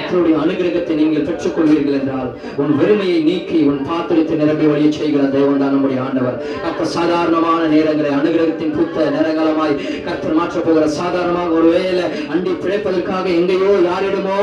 கர்த்தருடைய அனுகிரகத்தை நீங்கள் பெற்றுக் கொள்வீர்கள் என்றால் உன் வெறுமையை நீக்கி உன் பாத்திரத்தை நிரம்பி வழிய செய்கிற தேவன் தான் நம்முடைய ஆண்டவர். கர்த்தர் சாதாரணமான நேரங்களை அனுகிரகத்தின் புத்த நேரங்களமாய் கர்த்தர் மாற்ற போகிற சாதாரணமாக ஒருவேளை அண்டி பிழைப்பதற்காக எங்கேயோ யாரிடமோ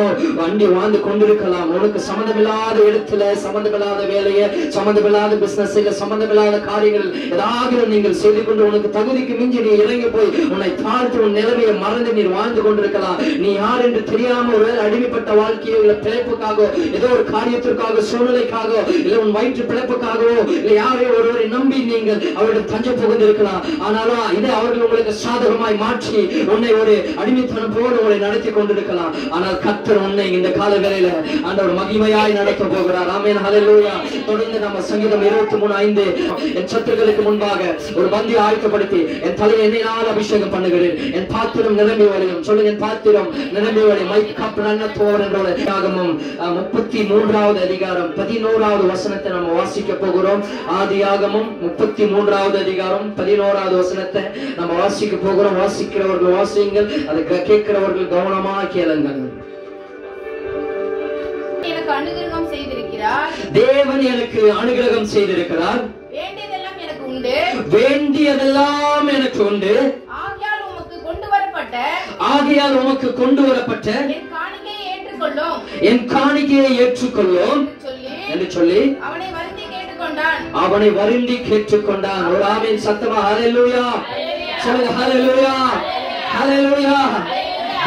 அண்டி வாழ்ந்து கொண்டிருக்கலாம். உனக்கு சம்பந்தமில்லாத இடத்துல, சம்பந்தமில்லாத வேலையை, சம்பந்தமில்லாத பிசினஸ், சம்பந்தமில்லாத காரியங்கள் ஏதாவது நீங்கள் செய்து கொண்டு உனக்கு தகுதிக்கு மிஞ்சி நீ இறங்கி போய் உன்னை தாழ்த்து உன் நிலைமையை மறந்து நீர் வாழ்ந்து கொண்டிருக்கலாம். நீ யார் என்று தெரியாம ஒரு அடிமைப்பட்ட வாழ்க்கையோ இல்ல பிழைப்புக்காக ஏதோ ஒரு காரியத்திற்காக சூழ்நிலைக்காக இல்ல உன் வயிற்று பிழைப்புக்காகவோ இல்ல யாரையோ ஒருவரை நம்பி நீங்கள் அவருடைய தஞ்ச புகுந்திருக்கலாம். ஆனாலும் இதை அவர்கள் உங்களுக்கு சாதகமாய் மாற்றி உன்னை ஒரு அடிமைத்தனம் போடு உங்களை நடத்தி கொண்டிருக்கலாம். ஆனால் கர்த்தர் உன்னை இந்த கால வேளையில ஆண்டவர் மகிமையாய் நடத்த போகிறார். ஆமென், ஹல்லேலூயா. தொடர்ந்து நம்ம சங்கீதம் 23:5 என் சத்துருக்களுக்கு முன்பாக ஒரு பந்தி ஆயத்தப்படுத்தி என் தலையை எண்ணெயினால் அபிஷேகம் பண்ணுகிறேன், என் பாத்திரம் நிரம்பி வழியும். சொல்லுங்க, என் பாத்திரம் நிரம்பி வழியும். மை கப் ரன்னத் ஓவர் என்ற ஆகமம் 33வது அதிகாரம் 11வது வசனத்தை நம்ம வாசிக்க போகிறோம். ஆதியாகமம் 33வது அதிகாரம் 11வது வசனத்தை நம்ம வாசிக்க போகிறோம். வாசிக்கிறவர்கள் வாசியுங்கள், அதை கேட்கிறவர்கள் கவனமா கேளுங்கள். அனுகிரகம் செய்திருக்கிறார், தேவன் எனக்கு அனுகிரகம் செய்திருக்கிறார், வேண்டியதெல்லாம் எனக்கு உண்டு, வேண்டியதெல்லாம் எனக்கு உண்டு, ஆகையால் உமக்கு கொண்டு வரப்பட்ட என் காணிக்கையை ஏற்றுக்கொள்ளும், என் காணிக்கையை ஏற்றுக்கொள்ளும் என்று சொல்லி அவனை வருந்தி கேட்டுக்கொண்டான். அவனை வருந்தி கேட்டுக்கொண்டான். ஒரு ஆமென் சத்தமா ஹல்லேலூயா சொல்லுங்க. ஹல்லேலூயா, ஹல்லேலூயா.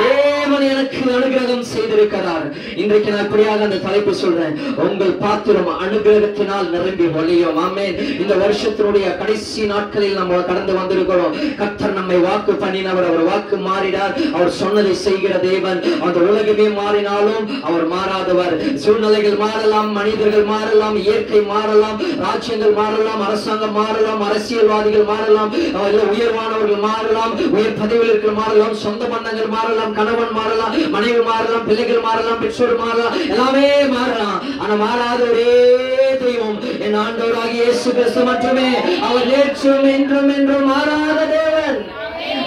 தேவன் எனக்கு அனுகிரகம் செய்திருக்கிறார். இன்றைக்கு நான் இப்படியாக அந்த தலைப்பு சொல்றேன், உங்கள் பாத்திரம் அனுகிரகத்தினால் நிரம்பி வழியும். ஆமென். இந்த வருஷத்தினுடைய கடைசி நாட்களில் நம்ம கடந்து வந்திருக்கிறோம். கர்த்தர் நம்மை வாக்கு பண்ணினவர், அவர் வாக்கு மாறினார். அவர் சொன்னதை செய்கிற தேவன். அந்த உலகமே மாறினாலும் அவர் மாறாதவர். சூழ்நிலைகள் மாறலாம், மனிதர்கள் மாறலாம், இயற்கை மாறலாம், ராஜ்யங்கள் மாறலாம், அரசாங்கம் மாறலாம், அரசியல்வாதிகள் மாறலாம், உயர்வானவர்கள் மாறலாம், உயர் பதவியில் இருக்கிற மாறலாம், சொந்த பந்தங்கள் மாறலாம், கணவன் மாறலாம், மனைவி மாறலாம், பிள்ளைகள் மாறலாம், பெற்றோர் மாறலாம், எல்லாமே மாறலாம். ஆனா மாறாத ஒரே தெய்வம் என் ஆண்டவராகிய இயேசு கிறிஸ்து மட்டுமே. அவர் நேற்றும் என்றும் என்றும் மாறாத தேவன்.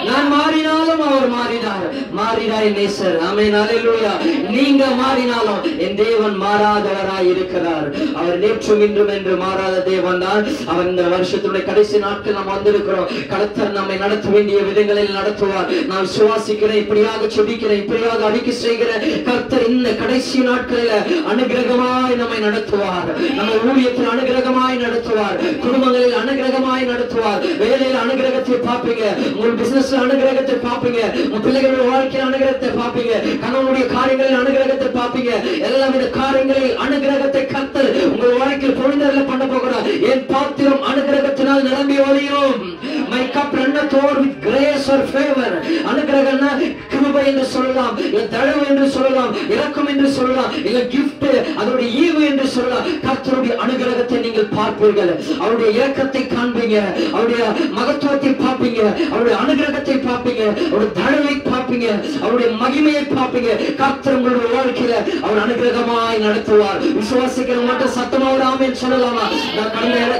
நான் மாறினாலும் அவர் மாறினார். மாறினார் என் நேசர். ஆமென், ஹல்லேலூயா. நீங்க மாறினாலும் என் தேவன் மாறாதவராய் இருக்கிறார். அவர் நேற்றும் இன்றும் என்று மாறாத தேவன் தான். அவர் இந்த வருஷத்துடைய கடைசி நாட்கள் நாம் வந்திருக்கிறோம். கர்த்தர் நம்மை நடத்த வேண்டிய விதங்களில் நடத்துவார். நான் சுவாசிக்கிறேன், இப்படியாக செபிக்கிறேன், இப்படியாக அறிக்கை செய்கிறேன். கர்த்தர் இந்த கடைசி நாட்களில் அனுகிரகமாய் நம்மை நடத்துவார். நம்ம ஊழியத்தில் அனுகிரகமாய் நடத்துவார். குடும்பங்களில் அனுகிரகமாய் நடத்துவார். வேலையில் அனுகிரகத்தை பார்ப்பீங்க, உங்கள் பிசினஸ் அனுகிரகத்தை பார்ப்பீங்க, உங்க பிள்ளைகளுடைய வாழ்க்கையில் அனுகிரகத்தை பார்ப்பீங்க, கணவனுடைய காரியங்களில் அனுகிரகத்தை பார்ப்பீங்க. எல்லா வித காரியங்களில் அனுகிரகத்தை கர்த்தர் உங்கள் வாழ்க்கையில் பொழிந்தருள பண்ண போகிறார். என் பாத்திரம் அனுகிரகத்தினால் நிரம்பி வழியும். My cup runneth over with grace or favor. அனுகிரகம்னா கிருபை என்று சொல்லலாம், இல்ல தயவு என்று சொல்லலாம், இரக்கம் என்று சொல்லலாம், இல்ல gift, அதோட ஈவு என்று சொல்லலாம். கர்த்தருடைய அனுகிரகத்தை நீங்கள் பார்ப்பீர்கள், அவருடைய இரக்கத்தை காண்பீங்க, அவருடைய மகத்துவத்தை பார்ப்பீங்க, அவருடைய அனுகிரகத்தை பார்ப்பீங்க, அவருடைய தயவை பார்ப்பீங்க, அவருடைய மகிமையை பார்ப்பீங்க. கர்த்தர் உங்களுடைய வாழ்க்கையில அவர் அனுகிரகமாய் நடத்துவார். விசுவாசிக்கிற மட்டும் சத்தமா ஒரு ஆமென் சொல்லலாமா? நான்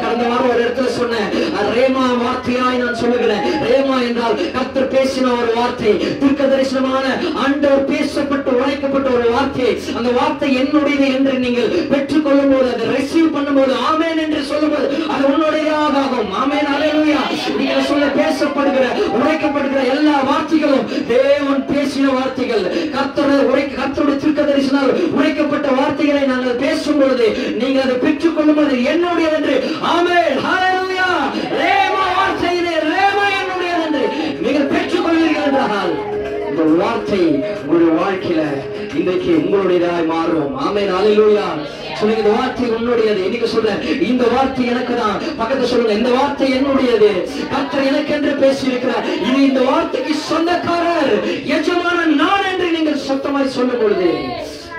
கடந்த வாரம் ஒரு இடத்துல சொன்னேன், ரேமா வார்த்தையாய் நான் சொல்லுகிறேன். ரேமா என்றால் கர்த்தர் பேசின ஒரு வார்த்தை, தீர்க்க தரிசனமான ஆண்டவர் பேசப்பட்டு உழைக்கப்பட்ட ஒரு வார்த்தை. அந்த வார்த்தை என்னுடையது என்று நீங்கள் பெற்றுக்கொள்ளும் போது, அதை ரிசீவ் பண்ணும்போது, ஆமென் என்று சொல்லும்போது அது உன்னுடையதாக ஆகும். ஆமென், ஹல்லேலூயா. நீங்கள் சொல்ல பேசப்படுகிற உழைக்கப்படுகிற எல்லா வார்த்தைகளும் தேவன் பேசின வார்த்தைகள். கர்த்தருடைய தீர்க்க தரிசனால் உழைக்கப்பட்ட வார்த்தைகளை நாங்கள் பேசும் பொழுது நீங்கள் அதை பெற்றுக்கொள்ளும் போது என்னுடையது என்று. ஆமென், ஹல்லேலூயா. ரேமா வார்த்தையிலே ரேமா என்னுடையது என்று நீங்கள் பெற்றுக்கொள்வீர்கள் என்றால் இந்த வார்த்தை உங்களுடைய வாழ்க்கையில இன்றைக்கு உங்களுடையதாய் மாறும். ஆமென், ஹல்லேலூயா. சொல்லுங்க, இந்த வார்த்தை உன்னுடையது. இன்னைக்கு சொல்றேன், இந்த வார்த்தை எனக்கு தான். பக்கத்துல சொல்லுங்க, இந்த வார்த்தை என்னுடையது. கர்த்தர் எனக்கு என்று பேசி இருக்கிறார். இது இந்த வார்த்தைக்கு சொந்தக்காரர், எஜமான நான் என்று நீங்கள் சத்தமாய் சொல்லும் பொழுது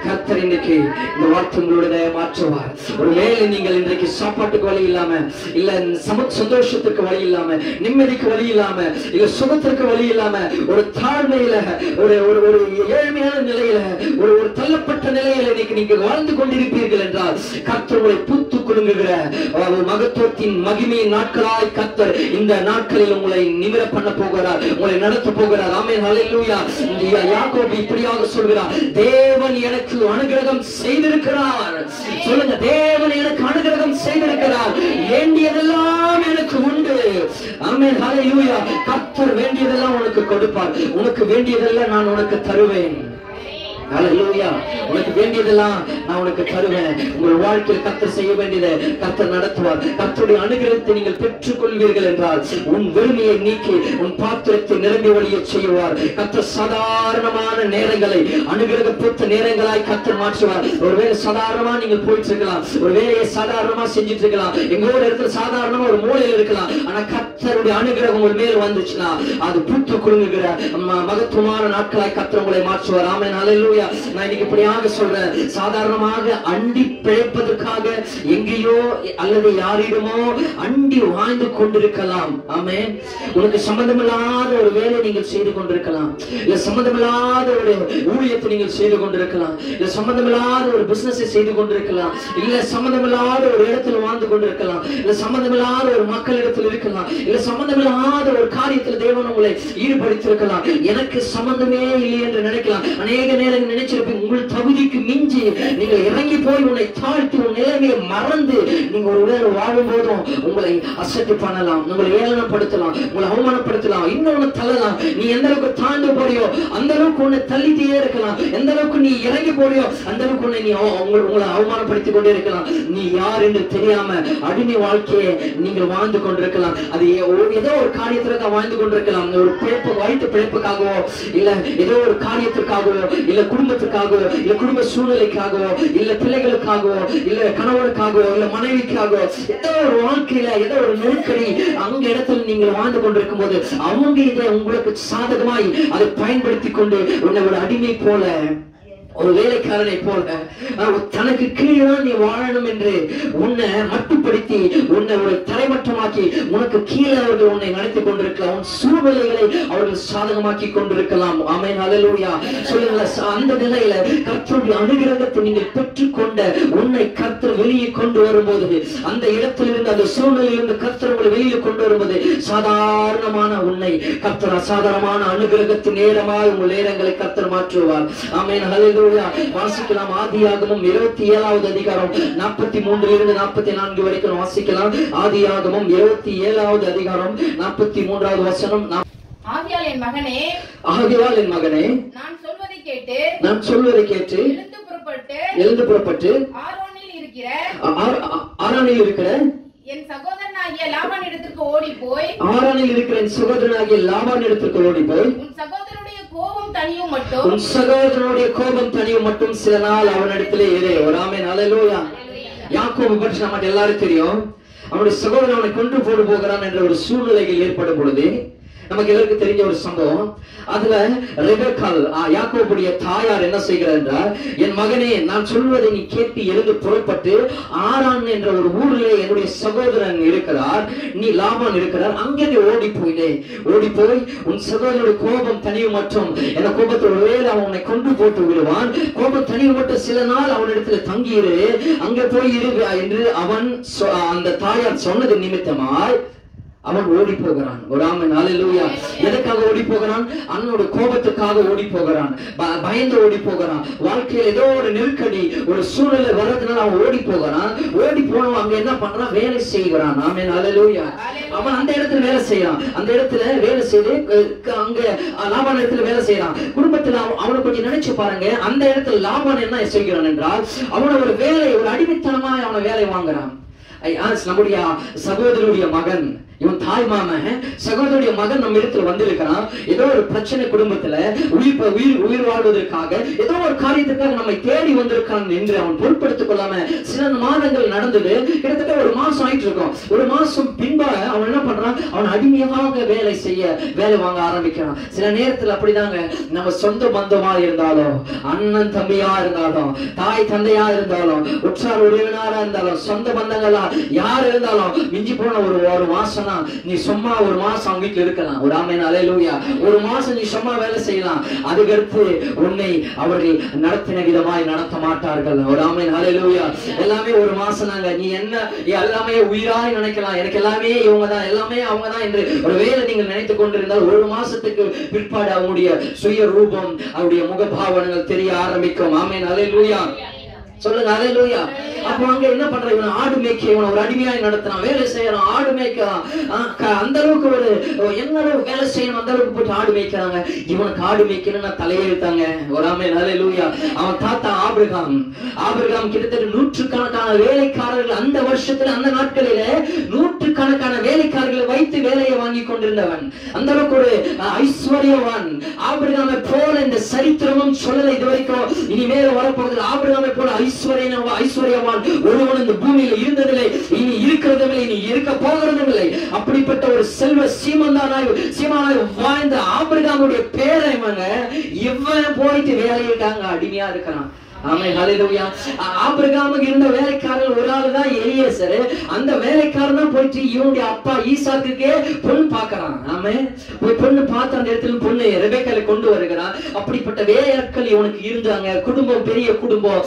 கர்த்தர் இன்னைக்கு இந்த வார்த்தை உங்களுடைய மாற்றுவார். ஒருவேளை நீங்கள் இன்றைக்கு சாப்பாட்டுக்கு வழி இல்லாம, இல்ல சந்தோஷத்துக்கு வழி இல்லாம, நிம்மதிக்கு வழி இல்லாம, இல்ல சுகத்திற்கு வழி இல்லாம, ஒரு தாழ்மையில, ஒரு ஏழ்மையான நிலையில, ஒரு தள்ளப்பட்ட நிலையில இன்னைக்கு நீங்க வாழ்ந்து கொண்டிருப்பீர்கள் என்றால் கர்த்தர் உங்களை பூத்து குலுங்குகிற மகத்துவத்தின் மகிமையின் நாட்களாய் கர்த்தர் இந்த நாட்களில் உங்களை நிமிர பண்ண போகிறார், உங்களை நடத்த போகிறார். ஆமென், ஹல்லேலூயா. யாக்கோபு இப்படியாக சொல்கிறார், தேவன் எனக்கு அனுகிரகம் செய்திருக்கிறார். சொல்லுங்க, தேவன் எனக்கு அனுகிரகம் செய்திருக்கிறார், வேண்டியதெல்லாம் எனக்கு உண்டு. ஆமென், ஹல்லேலூயா. கர்த்தர் வேண்டியதெல்லாம் உனக்கு கொடுப்பார், உனக்கு வேண்டியதெல்லாம் நான் உனக்கு தருவேன். ஹல்லேலூயா. உனக்கு வேண்டியதெல்லாம் நான் உனக்கு தருவேன். உங்கள் வாழ்க்கையில் கர்த்தர் செய்ய வேண்டியதை கர்த்தர் நடத்துவார். கர்த்தருடைய அனுகிரகத்தை நீங்கள் பெற்றுக் கொள்வீர்கள் என்றால் உன் வெறுமையை நீக்கி உன் பாத்திரத்தை நிரம்பி வழிய செய்வார். கர்த்தர் சாதாரணமான நேரங்களை அனுகிரகப்பட்ட நேரங்களாய் கர்த்தர் மாற்றுவார். ஒருவேளை சாதாரணமா நீங்கள் போயிட்டு இருக்கலாம், ஒரு வேலையை சாதாரணமா செஞ்சிட்டு இருக்கலாம், எங்க ஒரு இடத்துல சாதாரணமா ஒரு மூலையில் இருக்கலாம். ஆனா கர்த்தருடைய அனுகிரகம் ஒரு மேல் வந்துச்சுன்னா அது பூத்து குலுங்குகிற மகத்துவமான நாட்களாய் கர்த்தர் உங்களை மாற்றுவார். ஆமென், ஹல்லேலூயா. நான் இன்னைக்கு இப்படியாக சொல்றேன், சாதாரணமாக அண்டி பிழைப்பதற்காக எங்கேயோ அல்லது யாரிடமோ அண்டி வாழ்ந்து கொண்டிருக்கலாம். ஆமென். உனக்கு சம்பந்தமில்லாத ஒரு வேலை நீங்கள் செய்து கொண்டிருக்கலாம், இல்ல சம்பந்தமில்லாத ஒரு ஊழியத்தை நீங்கள் செய்து கொண்டிருக்கலாம், இல்ல சம்பந்தமில்லாத ஒரு பிசினஸ் செய்து கொண்டிருக்கலாம், இல்ல சம்பந்தமில்லாத ஒரு இடத்துல வாழ்ந்து கொண்டிருக்கலாம், இல்ல சம்பந்தமில்லாத ஒரு மக்களிடத்தில் இருக்கலாம், இல்ல சம்பந்தமில்லாத ஒரு காரியத்தில் தேவன் உங்களை ஈடுபடுத்திருக்கலாம். எனக்கு சம்பந்தமே இல்லை என்று நினைக்கலாம். அநேக நேரம் நினைச்சிருப்பீங்க, உங்கள் தகுதிக்கு மிஞ்சி நீங்க இறங்கி போய் உன்னை தாழ்த்தி உன் நிலைமையை மறந்து நீங்க ஒரு வேலை வாழும் போதும் உங்களை அசட்டு பண்ணலாம், உங்களை ஏளனப்படுத்தலாம், உங்களை அவமானப்படுத்தலாம், இன்னொன்னு தள்ளலாம். நீ எந்த அளவுக்கு தாழ்ந்து போறியோ அந்த அளவுக்கு உன்னை தள்ளிட்டே இருக்கலாம், எந்த அளவுக்கு நீ இறங்கி போறியோ அந்த அளவுக்கு உன்னை நீ உங்களை அவமானப்படுத்திக் கொண்டே இருக்கலாம். நீ யார் என்று தெரியாம அடிமை வாழ்க்கையை நீங்கள் வாழ்ந்து கொண்டிருக்கலாம். அது ஏதோ ஒரு காரியத்திற்காக வாழ்ந்து கொண்டிருக்கலாம், ஒரு பிழைப்பு வயிற்று பிழைப்புக்காகவோ இல்ல ஏதோ ஒரு காரியத்திற்காகவோ இல்ல குடும்பத்துக்காகவோ இல்ல குடும்ப சூழ்நிலைக்காகவோ இல்ல பிள்ளைகளுக்காகவோ இல்ல கணவனுக்காகவோ இல்ல மனைவிக்காகவோ ஏதோ ஒரு வாழ்க்கையில ஏதோ ஒரு நெருக்கடி அங்க இடத்துல நீங்கள் வாழ்ந்து கொண்டிருக்கும் போது அவங்க இதை உங்களுக்கு சாதகமாய் அதை பயன்படுத்தி கொண்டு உன்னை ஒரு அடிமை போல ஒரு வேலைக்காரனை போல தனக்கு கீழே நீ வாழணும் என்று உன்னை மட்டுப்படுத்தி உன்னை ஒரு தரைமட்டமாக்கி உனக்கு கீழே அவர்கள் உன்னை நடத்தி கொண்டிருக்கலாம், உன் சூழ்நிலைகளை அவர்கள் சாதகமாக்கி கொண்டிருக்கலாம். ஆமென், ஹல்லேலூயா. சொல்லுங்க, அந்த நிலையில கர்த்தருடைய அனுகிரகத்தை நீங்கள் பெற்றுக்கொண்ட உன்னை கர்த்தர் வெளியே கொண்டு வரும்போது அந்த இடத்திலிருந்து அந்த சூழ்நிலையிலிருந்து கர்த்தர் உங்களை வெளியே கொண்டு வரும்போது சாதாரணமான உன்னை கர்த்தர் அசாதாரணமான அனுகிரகத்தின் நேரமாய் உங்கள் நேரங்களை கர்த்தர் மாற்றுவார். ஆமென், ஹல்லேலூயா. வாசிக்கலாம். ஆதியாகமம் 27வது அதிகாரம் 43 44 வரைக்கும் வாசிக்கலாம். ஆதியாகமம் 27வது அதிகாரம் 43வது வசனம். ஆகையால் என் மகனே, நான் சொல்வதை கேட்டு எழுந்து புறப்பட்டு ஆரோனில் இருக்கிற என் சகோதரனாகிய லாபான் இடத்திற்கு ஓடி போய் உன் சகோதரனுடைய கோபம் தனியும் மட்டும் சில நாள் அவனிடத்திலே இரு. ஆமென், ஹல்லேலூயா. யாக்கோபு பற்றி நமக்கு எல்லாரும் தெரியும். அவனுடைய சகோதரன் அவனை கொன்று போடு போகிறான் என்ற ஒரு சூழ்நிலைகள் ஏற்படும் பொழுது நமக்கு எல்லாருக்கும் தெரிஞ்ச ஒரு சம்பவம். அதுல ரெபெக்காள் யாக்கோபுடைய தாயார் என்ன செய்கிறார் என்றால், என் மகனே, நான் சொல்வதை நீ கேட்டு எழுந்து புறப்பட்டு ஆரான் என்ற ஒரு ஊரிலே என்னுடைய சகோதரன் இருக்கிறார், நீ லாபான் இருக்கிறார், அங்கே ஓடி போய் உன் சகோதரனுடைய கோபம் தனியும் மற்றும் என கோபத்தோட வேலை அவனை கொண்டு போட்டு விடுவான், கோபம் தனியும் மட்டும் சில நாள் அவனிடத்துல தங்கியிரு, அங்க போய் இரு என்று அவன் அந்த தாயார் சொன்னது நிமித்தமாய் அவன் ஓடி போகிறான். ஆமென், ஹல்லேலூயா. எதற்காக ஓடி போகிறான்? அவனோட கோபத்துக்காக ஓடி போகிறான், பயந்து ஓடி போகிறான். வாழ்க்கையில் ஏதோ ஒரு நெருக்கடி ஒரு சூழ்நிலை வர்றதுனால அவன் ஓடி போகிறான். ஓடி போனவன் அங்க என்ன பண்றான்? வேலை செய்கிறான். ஆமென், ஹல்லேலூயா. அவன் அந்த இடத்துல வேலை செய்யறான், அந்த இடத்துல வேலை செய்து அங்க லாபான் இடத்துல வேலை செய்யறான். குடும்பத்துல அவனை கொஞ்சம் நினைச்சு பாருங்க, அந்த இடத்துல லாபான் என்ன செய்கிறான் என்றால் அவனை ஒரு வேலை, ஒரு அடிமைத்தனமா அவனை வேலை வாங்குறான். நம்முடைய சகோதரனுடைய மகன், இவன் தாய் மாமன் சகோதரனுடைய மகன் நம்ம இடத்துல வந்திருக்கிறான். ஏதோ ஒரு பிரச்சனை குடும்பத்துல உயிர் வாழ்வதற்காக ஏதோ ஒரு காரியத்துக்காக நம்மை தேடி வந்திருக்கான் என்று அவன் பொருட்படுத்திக் கொள்ளாம சில மாதங்கள் நடந்தது. கிட்டத்தட்ட ஒரு மாசம் ஆயிட்டு இருக்கும். ஒரு மாசம் பின்பாக அவன் என்ன பண்றான்? அவன் அடிமையாக வேலை வாங்க ஆரம்பிக்கிறான். சில நேரத்துல அப்படிதாங்க, நம்ம சொந்த பந்தமா இருந்தாலும், அண்ணன் தம்பியா இருந்தாலும், தாய் தந்தையா இருந்தாலும், உற்றார் உறவினரா இருந்தாலும், சொந்த பந்தங்களா யார் இருந்தாலும் மிஞ்சி போன ஒரு மாசம் சொல்லலாம், நீ சும்மா ஒரு மாசம் அவங்க வீட்டுல இருக்கலாம். ஒரு ஆமென் அல்லேலூயா. ஒரு மாசம் நீ சும்மா வேலை செய்யலாம். அதுக்கடுத்து உன்னை அவர்கள் நடத்தின விதமாய் நடத்த மாட்டார்கள். ஒரு ஆமென் அல்லேலூயா. எல்லாமே ஒரு மாசம் நாங்க நீ என்ன எல்லாமே உயிராய் நினைக்கலாம், எனக்கு எல்லாமே இவங்க தான், எல்லாமே அவங்க தான் என்று ஒருவேளை நீங்கள் நினைத்துக் கொண்டிருந்தால் ஒரு மாசத்துக்கு பிற்பாடு அவங்களுடைய சுய ரூபம், அவருடைய முகபாவனங்கள் தெரிய ஆரம்பிக்கும். ஆமென் அல்லேலூயா. சொல்லுங்க அல்லேலூயா. அப்போ அங்க என்ன பண்ற, இவன் ஆடு மேய்க்க, இவன் ஒரு அடிமையாய் நடத்துறான், வேலை செய்யறான், ஆடு மேய்க்கிறான். அந்த அளவுக்கு ஒரு என்ன வேலை செய்யணும் அந்த அளவுக்கு போட்டு ஆடு மேய்க்கிறாங்க. இவனுக்கு ஆடு மேய்க்கணும்னா தலையெழுத்தாங்க. ஒரு ஆமென் அல்லேலூயா. அவன் தாத்தா ஆபிரகாம் கிட்டத்தட்ட நூற்றுக்கணக்கான வேலைக்காரர்கள் அந்த வருஷத்துல அந்த நாட்களில நூற்றுக்கணக்கான வேலைக்காரர்களை வைத்து வேலையை வாங்கி கொண்டிருந்தவன். அந்த அளவுக்கு ஒரு ஐஸ்வர்யவான். ஆபிரகாமை போல இந்த சரித்திரமும் சொல்லல இது வரைக்கும், இனிமேல் வரப்போகிறது. ஆபிரகாமை போல ஐஸ்வர்யவான் ஒருவன் இந்த பூமியில இருந்ததில்லை, இனி இருக்கிறதும் இல்லை, இனி இருக்க போகிறதும் இல்லை. அப்படிப்பட்ட ஒரு செல்வ சீமானாய் வாழ்ந்த ஆபிரகாமுடைய பேரை இவன் போயிட்டு வேலையிருக்காங்க, அடிமையா இருக்கிறான். ஆமென் அல்லேலூயா. ஆபிரகாமுக்கு இருந்த வேலைக்காரர்கள் ஒரு ஆள் தான் எலியேசர். அந்த வேலைக்காரன் தான் போயிட்டு இவனுடைய அப்பா ஈசாக்குக்கே பொண்ணு பார்க்கறான். ஆமென். போய் பொண்ணு பார்த்து அந்த இடத்துல பொண்ணு ரெபெக்காவை கொண்டு வருகிறான். அப்படிப்பட்ட வேலையாட்கள் இவனுக்கு இருந்தாங்க. குடும்பம் பெரிய குடும்பம்.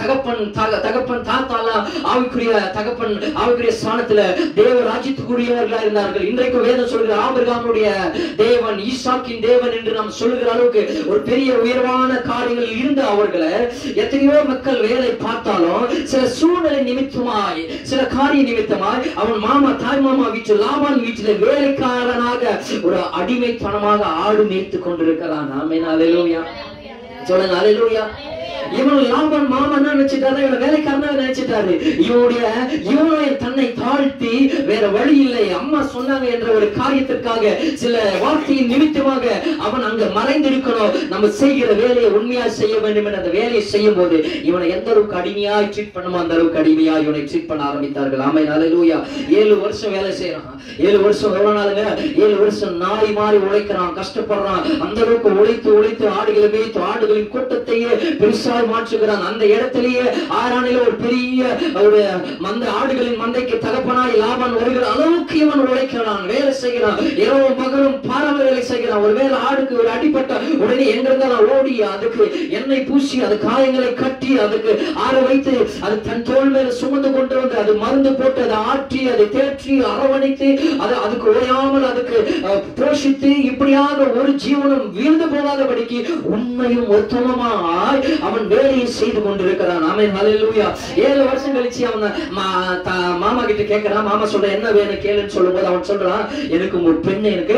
தகப்பன் தாத்தாலாம் ஆவிக்குரிய ஸ்தானத்துல தேவ ராஜ்யத்துக்குரியவர்களா இருந்தார்கள். இன்றைக்கு வேதம் சொல்கிற ஆபிரகாமுடைய தேவன் ஈசாக்கின் தேவன் என்று நாம் சொல்லுகிற அளவுக்கு ஒரு பெரிய உயர்வான காரியங்கள் இருந்த அவர்களை எத்தனையோ மக்கள் வேலை பார்த்தாலும் சில சூழ்நிலை நிமித்தமாய், சில காரிய நிமித்தமாய் அவன் தாய் மாமா வீட்டில் லாபான் வீட்டில் வேலைக்காரனாக ஒரு அடிமைத்தனமாக ஆடு மேய்த்து கொண்டிருக்கிறான். ஆமென் அல்லேலூயா. சொல்லுங்க அல்லேலூயா. இவன் லாபான் மாமா என்ன நினைச்சிட்டாரு, இவன் வேலைக்காரனா நினைச்சிட்டாரு. இவனுடைய தன்னை தாழ்த்தி வேற வழி இல்லை, அம்மா சொன்னாங்க என்ற ஒரு காரியத்திற்காக சில வார்த்தையின் நிமித்தமாக அவன் அங்க மறைந்திருக்கணும். நம்ம செய்கிற வேலையை உண்மையா செய்ய வேண்டும் என்ற அந்த வேலையை செய்யும் போது இவனை எந்த அளவுக்கு அடிமையாய் ட்ரீட் பண்ணுமோ அந்த அளவுக்கு அடிமையா இவனை ட்ரீட் பண்ண ஆரம்பித்தார்கள். ஆமென் அல்லேலூயா. 7 வருஷம் வேலை செய்யறான். 7 வருஷம் எவ்வளவு நாளுங்க? 7 வருஷம் நாய் மாறி உழைக்கிறான், கஷ்டப்படுறான். அந்த அளவுக்கு உழைத்து ஆடுகளை மேய்த்து ஆடுகளின் கூட்டத்தையே பெருசா மாற்றுகிறான். அந்த இடத்திலேயே ஆரானில ஒரு பெரிய ஆடுகளின் மந்தைக்கு தகப்பனாய் லாபான் வருகிற அளவுக்கு இவன் உழைக்கிறான், வேலை செய்கிறான், இரவும் பகலும் பாரம்பரிய வேலை செய்கிறான். ஒருவேளை ஆடுக்கு ஒரு அடிப்பட்ட உடனே எங்க இருந்தாலும் ஓடி அதுக்கு எண்ணெய் பூசி அது காயங்களை கட்டி அதுக்கு ஆற வைத்து அது தன் தோள் மேல சுமந்து கொண்டு வந்து அது மருந்து போட்டு அதை ஆற்றி அதை தேற்றி அரவணைத்து அதுக்கு ஓயாமல் அதுக்கு போஷித்து இப்படியாக ஒரு ஜீவனம் வீழ்ந்து போகாதபடிக்கு உண்மையும் உத்தமமாய் அவன் வேலையை செய்து கொண்டிருக்கிறான். ஆமென் அல்லேலூயா. 7 வருஷம் கழிச்சு அவன் மாமா கிட்ட கேட்கிறான். மாமா சொல்ற என்ன வேணும் கேளுன்னு சொல்லும் போது அவன் சொல்றான், எனக்கு ஒரு பெண்ணை எனக்கு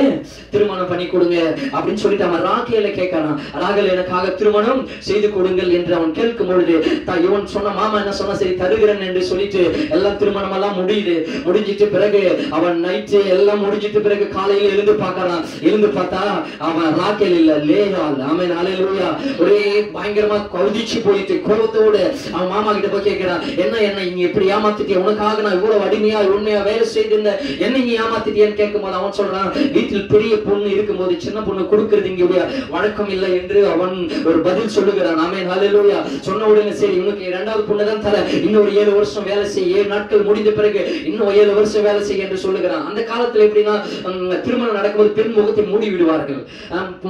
திருமணம் பண்ணி கொடுங்க அப்படின்னு சொல்லிட்டு அவன் ராகேல கேட்கிறான். ராகேல் எனக்காக திருமணம் செய்து கொடுங்கள் என்று அவன் கேட்கும் பொழுது இவன் சொன்ன மாமா என்ன சொன்னா, சரி தருகிறேன் என்று சொல்லிட்டு எல்லாம் திருமணம் எல்லாம் முடிஞ்சிட்டு பிறகு அவன் நைட்டு எல்லாம் முடிஞ்சிட்டு பிறகு காலையில எழுந்து பார்க்கறான். எழுந்து பார்த்தா அவன் ராகேல் இல்ல, லேயாள். ஆமென் அல்லேலூயா. ஒரே பயங்கரமா கவுதிச்சு போயிட்டு கோபத்தோடு அவன் மாமா கிட்ட போய் கேட்கிறான், என்ன இங்க இப்படி ஏமாத்திட்டிய, உனக்காக நான் இவ்வளவு அடிமையா உண்மையா வேலை செய்திருந்த என்ன நீ ஏமாத்திட்டியன்னு கேட்கும் போது அவன் சொல்றான், வீட்டில் பெரிய பொண்ணு இருக்கும் போது சின்ன பொண்ணு கொடுக்கிறது இங்க வழக்கம் இல்லை என்று அவன் ஒரு பதில் சொல்லுகிறான். ஆமென் அல்லேலூயா. சொன்ன உடனே சரி உனக்கு 2வது பொண்ணு தான் தர, இன்னொரு 7 வருஷம் வேலை செய்ய, 7 நாட்கள் முடிந்த பிறகு இன்னும் 7 வருஷம் வேலை செய்ய என்று சொல்லுகிறான். அந்த காலத்துல எப்படின்னா திருமணம் நடக்கும்போது பெண் முகத்தை மூடி விடுவார்கள்,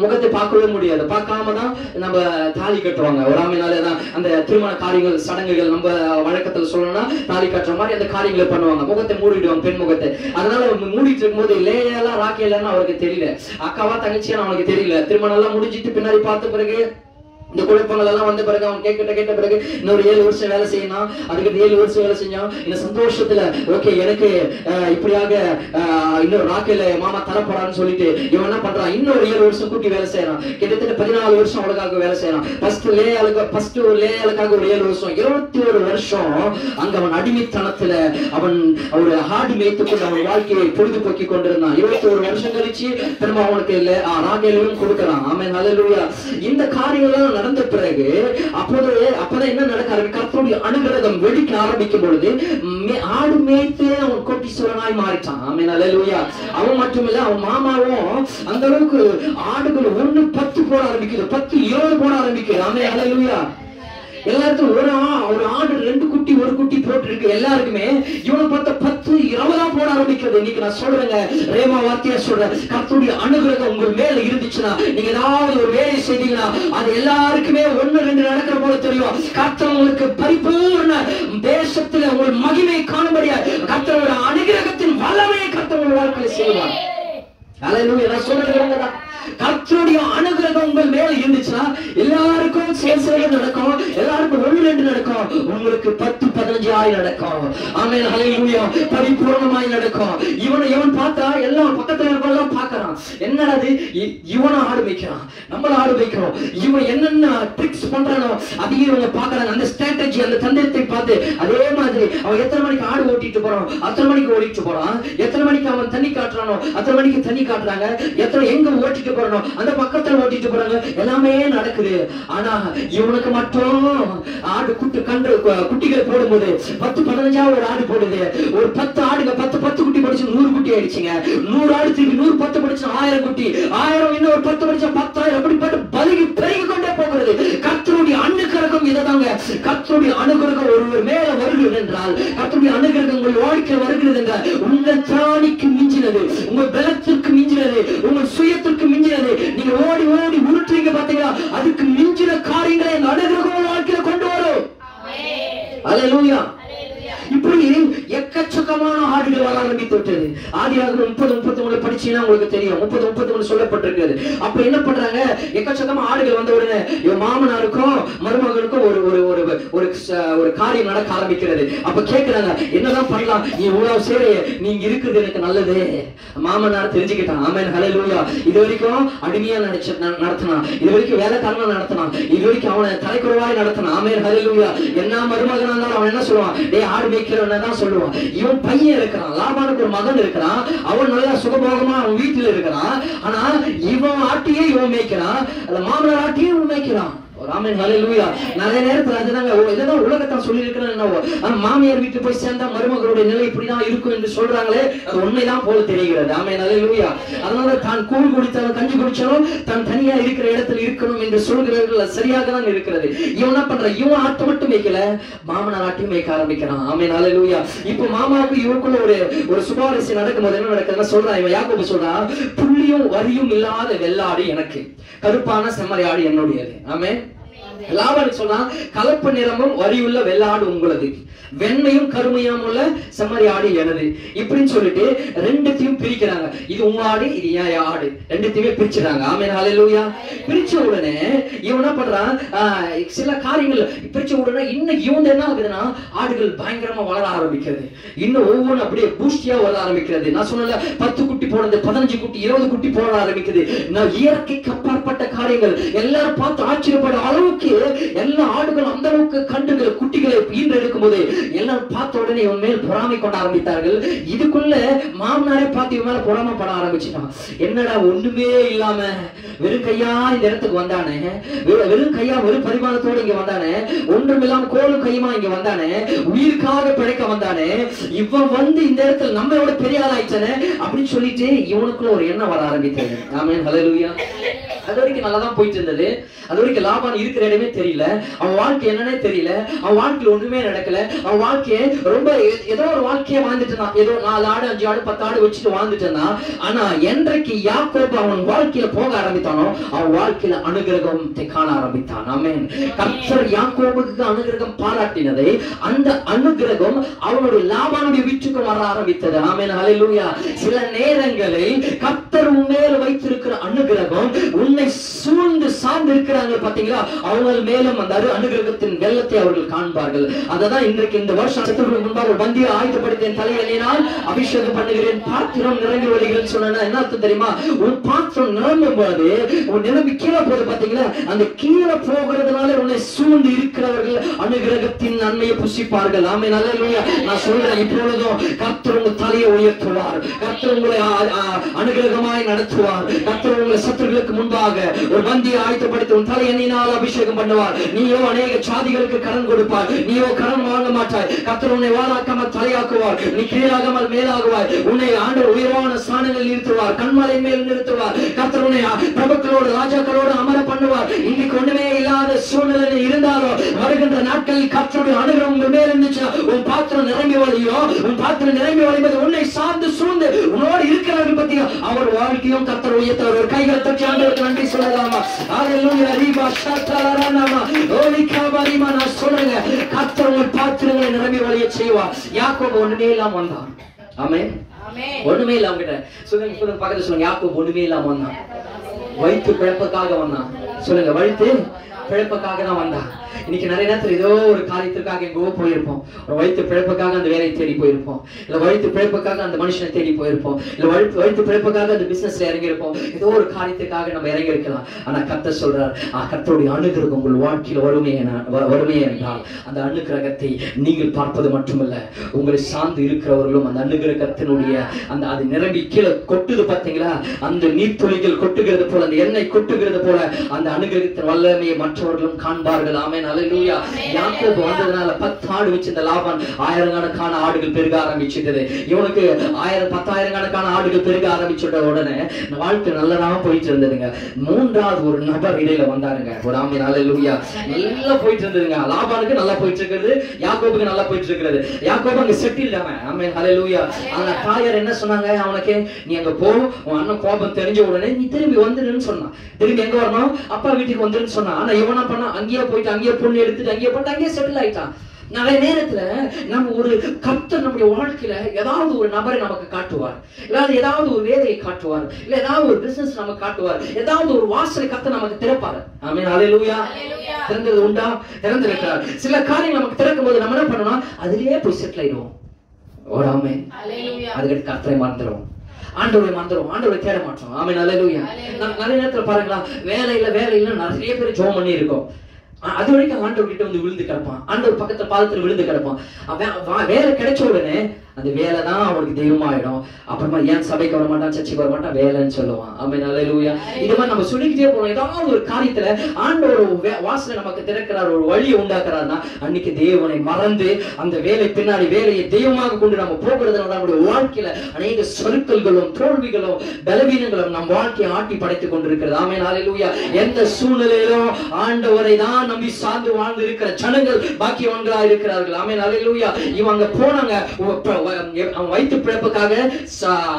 முகத்தை பார்க்கவே முடியாது, பார்க்காம தான் நம்ம தாலி கட்டுவாங்க. ஒரு ஆமெனாலதான் அந்த திருமண காரியங்கள் சடங்குகள் நம்ம வழக்கத்துல சொல்லணும்னா தாலி கட்டுற மாதிரி அந்த காரியங்களை பண்ணுவாங்க, முகத்தை மூடிடுவாங்க பெண் முகத்தை. அதனால மூடிட்டு இருக்கும் போது லேயெல்லாம் ராக்கேலாம் அவருக்கு தெரியல, அக்காவா தங்கச்சியா அவனுக்கு தெரியல. திருமணம் எல்லாம் முடிஞ்சிட்டு பின்னாடி பார்த்த பிறகு இந்த குழப்பங்கள் எல்லாம் வந்த பிறகு அவன் கேட்ட பிறகு இன்னொரு 7 வருஷம் வேலை செய்யணும். அதுக்கு 7 வருஷம் வேலை செஞ்சான். இந்த சந்தோஷத்துல ஓகே எனக்கு இப்படியாக இன்னொரு ராக்கேல மாமா தரப்படான்னு சொல்லிட்டு இவன் என்ன பண்றான், இன்னொரு 7 வருஷம் கூட்டி வேலை செய்யறான். கிட்டத்தட்ட 14 வருஷம் அவளுக்காக வேலை செய்யறான். ஃபர்ஸ்ட் ஒரு லேயாளுக்காக ஒரு 7 வருஷம், 21 வருஷம் அங்க அவன் அடிமைத்தனத்துல அவன் ஒரு ஆடு மேய்த்து கொண்டு அவன் வாழ்க்கையை பொழுதுபோக்கி கொண்டிருந்தான். 21 வருஷம் கழிச்சு திரும்ப அவனுக்கு ராகேலையும் கொடுக்கறான். ஆமென் அல்லேலூயா. இந்த காரியங்கள் நடந்த பிறகு அப்பதான் என்ன நடக்க ஆரம்பிக்கும், கர்த்தருடைய அனுகிரகம் வெடிக்க ஆரம்பிக்கும் பொழுது ஆடு மேய்த்து அவன் கோட்டீஸ்வரனாய் மாறிட்டான். ஆமென் அல்லேலூயா. அவன் மட்டுமில்ல அவன் மாமாவும் அந்த அளவுக்கு ஆடுகள் 1 10 போட ஆரம்பிக்குது, 10 20 போட ஆரம்பிக்குது. ஆமென் அல்லேலூயா. எல்லாருக்கும் ஒரு ஆடு 2 குட்டி 1 குட்டி போட்டு இருக்கு. எல்லாருக்குமே இவனை பார்த்த 10 20 போட ஆரம்பிக்கிறது. இன்னைக்கு நான் சொல்றேங்க, ரேமா வார்த்தையா சொல்றேன், கர்த்தருடைய அனுகிரகம் உங்கள் மேல இருந்துச்சுன்னா, நீங்க ஏதாவது ஒரு வேலை செய்தீங்கன்னா அது எல்லாருக்குமே 1 2 நடக்கிற போல தெரியும். கர்த்தர் உங்களுக்கு பரிபூர்ண தேசத்துல உங்கள் மகிமை காணும்படியா கர்த்தருடைய அனுகிரகத்தின் வல்லமையை கர்த்தர் உங்கள் வாழ்க்கையில செய்வார். அல்லேலூயா. நான் சொல்றேன், கர்த்தருடைய அனுகிரகம் உங்கள் மேல இருந்துச்சுன்னா எல்லாருக்கும் சேர்ந்து நடக்கும், எல்லாருக்கும் 1 2 நடக்கும், உங்களுக்கு 10 15 நடக்கும். ஆமென். ஹல்லேலூயா. பரிபூர்ணமாய் நடக்கும். இவன் பார்த்தா எல்லாம் பக்கத்துல இருக்கவங்க பார்க்கறான், என்னடா இது, இவனை ஆடு வைக்கிறான், நம்மள ஆடு வைக்கிறோம், இவன் என்னென்ன ட்ரிக்ஸ் பண்றானோ அதையும் இவங்க பார்க்கறாங்க. அந்த ஸ்ட்ராட்டஜி, அந்த தந்திரத்தை பார்த்து அதே மாதிரி அவன் எத்தனை மணிக்கு ஆடு ஓட்டிட்டு போறான், அத்தனை மணிக்கு ஓடிட்டு போறான், எத்தனை மணிக்கு அவன் தண்ணி காட்டுறானோ அத்தனை மணிக்கு தண்ணி காட்டுறாங்க, எத்தனை எங்க ஓட்டிட்டு போறோம் அந்த பக்கத்துல ஓட்டிட்டு போறாங்க, எல்லாமே நடக்குது. ஆனா இவனுக்கு மட்டும் ஆடு குட்டிகள் போடும்போது 10 15 ஒரு ஆடு போடுது. ஒரு 10 ஆடுங்க 10 குட்டி படிச்சு 100 குட்டி ஆயிடுச்சுங்க. 100 ஆடு திருப்பி 100 10 படிச்சு 1000 குட்டி, 1000 இன்னும் ஒரு 10 படிச்சா 10,000, அப்படிப்பட்ட பலகி பெருகி கொண்டே போகிறது. கர்த்தருடைய அனுகிரகம் இதுதாங்க. கர்த்தருடைய அனுகிரகம் ஒருவர் மேல வருகிறது என்றால், கர்த்தருடைய அனுகிரகம் உங்கள் வாழ்க்கையில் வருகிறது என்றால், உங்கள் திராணிக்கு மிஞ்சினது, உங்கள் பலத்திற்கு மிஞ்சினது, உங்கள் சுயத்திற்கு மிஞ்சினது, நீங்க ஓடி ஓடி உருட்டுறீங்க பாத்தீங்களா, அதுக்கு மிஞ்சின காரியங்களை அந்த அனுகிரகம் வாழ்க்கையில கொண்டு வரும். அல்லேலூயா. இப்படி எக்கச்சக்கமான ஆடுகள் வர ஆரம்பித்து விட்டது. ஆதியாகமம் 30 33 படிச்சீங்கன்னா உங்களுக்கு தெரியும். 30 33 சொல்லப்பட்டிருக்கிறது. அப்ப என்ன பண்றாங்க, எக்கச்சக்கமா ஆடுகள் வந்த உடனே இவன் மாமனாருக்கும் மருமகனுக்கும் ஒரு காரியம் நடக்க ஆரம்பிக்கிறது. அப்ப கேக்குறாங்க, என்னதான் பண்ணலாம், நீ இவ்வளவு சேவைய நீங்க இருக்குது எனக்கு நல்லது. மாமனார் தெரிஞ்சுக்கிட்டான். ஆமென். ஹல்லேலூயா. இது வரைக்கும் அடிமையா நடத்தினான், இது வரைக்கும் வேலைக்காரனா நடத்தினான், இது வரைக்கும் அவனை தலைக்குறவாய் நடத்தினான். ஆமென். ஹல்லேலூயா. என்ன மருமகனா இருந்தாலும் அவன் என்ன சொல்லுவான், டேய் ஆடு மேய்க்கிறவன் தான் சொல்லுவான். இவன் பையன் இருக்கிறான், லாபானுக்கு ஒரு மகன் இருக்கிறான், அவன் நல்லா சுகபோகமா அவன் வீட்டுல இருக்கிறான். ஆனா இவன் ஆட்டியே இவன் மேய்க்கிறான், அந்த மாமனார் ஆட்டியே இவன் மேய்க்கிறான். ஆமென். ஹல்லேலூயா. நிறைய நேரத்துல அதுதாங்க இதெல்லாம் உலகத்தான் சொல்லி இருக்கிறேன். ஆனா மாமியார் வீட்டுக்கு போய் சேர்ந்தா மருமகளுடைய நிலை இப்படிதான் இருக்கும் என்று சொல்றாங்களே, அது உண்மைதான் போல தெரிகிறது. ஆமென். ஹல்லேலூயா. அதனால தான் கூழ் குடித்தாலும் கஞ்சி குடிச்சாலும் தான் தனியா இருக்கிற இடத்துல இருக்கணும் என்று சொல்கிறவர்கள் சரியாக தான் இருக்கிறது. இவன் என்ன பண்ற, இவன் ஆட்டை மட்டும் மேய்க்கல, மாமனார் ஆட்டையும் மேய்க்க ஆரம்பிக்கிறான். ஆமென். ஹல்லேலூயா. இப்ப மாமாவுக்கு இவருக்குள்ள ஒரு சுபாரிசை நடக்கும்போது என்ன நடக்குதுன்னு சொல்றான். இவன் யாக்கோபு சொல்றான், புள்ளியும் வரியும் இல்லாத வெள்ளாடு எனக்கு, கருப்பான செம்மறி ஆடு என்னுடையது. ஆமென். லாபானுக்கு சொன்னா, கலப்பு நிறமும் வரியுள்ள வெள்ளாடு உங்களது, வெண்மையும் கருமையும் உள்ள செம்மறி ஆடு எனது. இப்படின்னு சொல்லிட்டு ரெண்டுத்தையும் பிரிக்கிறாங்க. இது உங்க ஆடு, இது என் ஆடு, ரெண்டுத்தையுமே பிரிச்சுறாங்க. ஆமென். ஹல்லேலூயா. பிரிச்ச உடனே இவன் என்ன பண்றான், சில காரியங்கள் பிரிச்ச உடனே இன்னும் இவன் என்ன ஆகுதுன்னா, ஆடுகள் பயங்கரமா வளர ஆரம்பிக்கிறது. இன்னும் ஒவ்வொன்றும் அப்படியே பூஸ்டியா வளர ஆரம்பிக்கிறது. நான் சொன்னல 10 குட்டி போனது 15 குட்டி 20 குட்டி போட ஆரம்பிக்குது. நான் இயற்கைக்கு அப்பாற்பட்ட காரியங்கள் எல்லாரும் பார்த்து ஆச்சரியப்பட அளவுக்கு எல்லா ஆடுகளும் அந்த அளவுக்கு கண்டுகள் குட்டிகளை ஈன்றெடுக்கும் போது எல்லாரும் பார்த்த உடனே இவன் மேல் பொறாமை கொண்ட ஆரம்பித்தார்கள். இதுக்குள்ள மாமனாரே பார்த்து இவன் மேல பொறாமப்பட ஆரம்பிச்சுட்டான். என்னடா ஒண்ணுமே இல்லாம வெறும் கையா இந்த இடத்துக்கு வந்தானே, வெறும் கையா வெறும் பரிமாணத்தோட இங்க வந்தானே, ஒன்றும் இல்லாம கோலும் கையுமா இங்க வந்தானே, உயிருக்காக பிழைக்க வந்தானே, இவன் வந்து இந்த இடத்துல நம்மளோட பெரிய ஆள் ஆயிட்டானே அப்படின்னு சொல்லிட்டு இவனுக்குள்ள ஒரு எண்ணம் வர ஆரம்பித்தது. ஆமென். ஹல்லேலூயா. அது வரைக்கும் நல்லாதான் போயிட்டு இருந்தது. அது வரைக்கும் லாபான் இருக்கிற இடமே தெரியல, அவன் வாழ்க்கை என்னன்னே தெரியல, அவன் வாழ்க்கையில் ஒண்ணுமே நடக்கல, அவன் வாழ்க்கையை ரொம்ப ஏதோ ஒரு வாழ்க்கையை வாழ்ந்துட்டு இருந்தான். ஏதோ 4 ஆடு 5 ஆடு 10 ஆடு வச்சுட்டு வாழ்ந்துட்டு இருந்தான். ஆனா என்றைக்கு யாக்கோபு அவன் வாழ்க்கையில போக ஆரம்பித்தானோ, அவன் வாழ்க்கையில அனுகிரகத்தை காண ஆரம்பித்தான். ஆமென். கர்த்தர் யாக்கோபுக்கு அனுகிரகம் பாராட்டினதை அந்த அனுகிரகம் அவனுடைய லாபானுடைய வீட்டுக்கு வர ஆரம்பித்தது. ஆமென். ஹல்லேலூயா. சில நேரங்களில் கர்த்தர் உன்மேல வைத்திருக்கிற அனுகிரகம் உன்னை சூழ்ந்து சார்ந்து இருக்கிறாங்க பாத்தீங்களா, அவங்க மேலும் அந்த அனுகிரகத்தின் வெள்ளத்தை அவர்கள் காண்பார்கள். அததான் இன்றைக்கு இந்த வருஷம் முன்பாக வந்திய ஆயுதப்படுத்தேன், தலையினால் அபிஷேகம் பண்ணுகிறேன், பாத்திரம் நிரம்பி வருகிறேன்னு சொன்னா என்ன அர்த்தம் தெரியுமா, உன் பாத்திரம் நிரம்பும் போது உன் நிரம்பி கீழே போது பாத்தீங்களா, அந்த கீழே போகிறதுனால உன்னை சூழ்ந்து இருக்கிறவர்கள் அனுகிரகத்தின் நன்மையை புசிப்பார்கள். ஆமென். ஹல்லேலூயா. நான் சொல்றேன், இப்பொழுதும் கர்த்தர் உங்க தலையை உயர்த்துவார், கர்த்தர் உங்களை அனுகிரகமாய் நடத்துவார், கர்த்தர் உங்களை சத்துருக்களுக்கு முன்பாக உனக்காக ஒரு பந்தியை ஆயத்தப்படுத்தி உன் தலை எண்ணினால் அபிஷேகம் பண்ணுவார். நீயோ அநேக சாதிகளுக்கு கடன் கொடுப்பார். நீயோ கடன் வாங்க மாட்டாய். கர்த்தர் உன்னை வாழாக்காமல் தலையாக்குவார். நீ கீழாகாமல் மேலாகுவாய். உன்னை ஆண்டவர் உயர்வான ஸ்தானங்களில் நிறுத்துவார். கண்மலை மேல் நிறுத்துவார். கர்த்தர் உன்னை பிரபுக்களோடு ராஜாக்களோடு அமர பண்ணுவார். இன்னைக்கு ஒண்ணுமே இல்லாத சூழ்நிலை இருந்தாலும் வருகின்ற நாட்களில் கர்த்தருடைய அனுகிரகம் உங்கள் மேல் இருந்துச்சு. உன் பாத்திரம் நிரம்பி வழியோ, உன் பாத்திரம் நிரம்பி வழிவது உன்னை சார்ந்து சூழ்ந்து உன்னோடு இருக்கிறவர்கள் பத்தி அவர் வாழ்க்கையும் கர்த்தர் உயர்த்தவர். ஒரு கைகளை தட்டி ஆண்டவருக்கு நன்றி சொல்லலாமா? ஹல்லேலூயா. ரீபா ஷத்தலரனமா ஓலிகாபரிமா. நான் சொல்றேங்க, கர்த்தர் உங்கள் பாத்திரங்களை நிரம்பி வழிய செய்வார். யாக்கோபு ஒண்ணுமே இல்லாம வந்தான். ஆமென். ஒண்ணுமே இல்லாம கிட்ட சொல்லுங்க, பக்கத்துல சொல்லுங்க, யாக்கோபு ஒண்ணுமே இல்லாம வந்தான். வயிற்று பிழைப்புக்காக வந்தான். சொல்லுங்க, வயிற்று பிழைப்புக்காக தான் வந்தான். இன்னைக்கு நிறைய நேரத்தில் ஏதோ ஒரு காரியத்திற்காக எங்கோ போயிருப்போம். ஒரு வயிற்று பிழைப்புக்காக அந்த வேலையை தேடி போயிருப்போம். இல்ல வயிற்று பிழைப்புக்காக அந்த மனுஷனை தேடி போயிருப்போம். இல்ல வயிற்று பிழைப்புக்காக அந்த பிசினஸ்ல இறங்கி இருப்போம். ஏதோ ஒரு காரியத்துக்காக நம்ம இறங்கி இருக்கலாம். ஆனா கர்த்தர் சொல்றார், கர்த்தருடைய அனுகிரகம் உங்கள் வாழ்க்கையில வறுமை என்றால் அந்த அனுகிரகத்தை நீங்கள் பார்ப்பது மட்டுமல்ல, உங்களை சார்ந்து இருக்கிறவர்களும் அந்த அனுகிரகத்தினுடைய அந்த அது நிரம்பி கீழே கொட்டுது பார்த்தீங்களா, அந்த நீர்த்துளிகள் கொட்டுகிறது போல, அந்த எண்ணெய் கொட்டுகிறது போல அந்த அனுகிரகத்தின் வல்லமையை மற்றவர்களும் காண்பார்கள். ஆமென். அல்லேலூயா. யாக்கோபு வந்ததனால 10 ஆடு வச்சிருந்த லாபான் 1000 கணக்கான ஆடுகள் பெருக ஆரம்பிச்சிட்டது. இவனுக்கு 1000 கணக்கான ஆடுகள் பெருக ஆரம்பிச்சுட்ட உடனே வாழ்க்கை நல்லதாக போயிட்டு இருந்ததுங்க. மூன்றாவது ஒரு நபர் இடையில வந்தாருங்க. ஒரு ஆமென். அல்லேலூயா. நல்லா போயிட்டு இருந்ததுங்க. லாபானுக்கு நல்லா போயிட்டு இருக்கிறது, யாக்கோபுக்கு நல்லா போயிட்டு இருக்கிறது. யாக்கோபு அங்க செட்டில் அவன். ஆமென். அல்லேலூயா. அந்த தாயார் என்ன சொன்னாங்க அவனுக்கு, நீ அங்க போ, உன் அண்ணன் கோபம் தெரிஞ்ச உடனே நீ திரும்பி வந்துடுன்னு சொன்னான். திரும்பி எங்க வரணும்? அப்பா வீட்டுக்கு வந்துருன்னு சொன்னான். ஆனா இவனா பண்ணா, அங்கேயே போயிட்டு அங்கேயே பொண்ணு எடுத்துட்டு அங்கேயே போட்டு அங்கேயே செட்டில் ஆயிட்டான். நிறைய நேரத்துல நம்ம ஒரு கர்த்தர் நம்முடைய வாழ்க்கையில ஏதாவது ஒரு நபரை நமக்கு காட்டுவார், இல்லாத ஏதாவது ஒரு வேலையை காட்டுவார், இல்ல ஏதாவது ஒரு பிசினஸ் நமக்கு காட்டுவார், ஏதாவது ஒரு வாசலை கர்த்தர் நமக்கு திறப்பாரு. ஆமென். அல்லேலூயா. திறந்தது உண்டா? திறந்திருக்கிறார். சில காரியங்கள் நமக்கு திறக்கும் போது நம்ம என்ன பண்ணணும்? அதிலேயே போய் செட்டில் ஆயிடுவோம். ஒரு ஆமென். அதுக்கு கர்த்தரை மறந்துடுவோம், ஆண்டவரை மறந்துடுவோம், ஆண்டவரை தேட மாட்டோம். ஆமென். அல்லேலூயா. நிறைய நேரத்துல பாருங்களா, வேலை இல்ல நிறைய பேர் ஜெபம் பண்ணி இருக்கோம். அது வரைக்கும் ஆண்டவர் கிட்ட வந்து விழுந்து கிடப்பான். ஆண்டவர் பக்கத்துல பாதத்துல விழுந்து கிடப்பான். வேலை கிடைச்ச உடனே அந்த வேலை தான் அவனுக்கு தெய்வமாயிடும். அப்புறமா ஏன் சபைக்கு வர மாட்டான், சர்ச்சைக்கு வர மாட்டான், வேலைன்னு சொல்லுவான். ஆமென். அல்லேலூயா. இது மாதிரி நம்ம சொல்லிக்கிட்டே போறோம். ஏதாவது ஒரு காரியத்துல ஆண்டவர் வாசனை நமக்கு திறக்கிறார், ஒரு வழியை உண்டாக்குறாருன்னா அன்னைக்கு தேவனை மறந்து அந்த வேலை பின்னாடி வேலையை தெய்வமாக கொண்டு நம்ம போகிறதுனால நம்முடைய வாழ்க்கையில அநேக சறுக்கல்களும் தோல்விகளும் பலவீனங்களும் நம் வாழ்க்கையை ஆட்டி படைத்துக் கொண்டிருக்கிறது. ஆமென். அல்லேலூயா. எந்த சூழ்நிலையிலும் ஆண்டவரை தான் நம்பி சார்ந்து வாழ்ந்து இருக்கிற ஜனங்கள் பாக்கியவான்களா இருக்கிறார்கள். ஆமென். அல்லேலூயா. இவங்க போனாங்க வயிற்று பிழைப்புக்காக,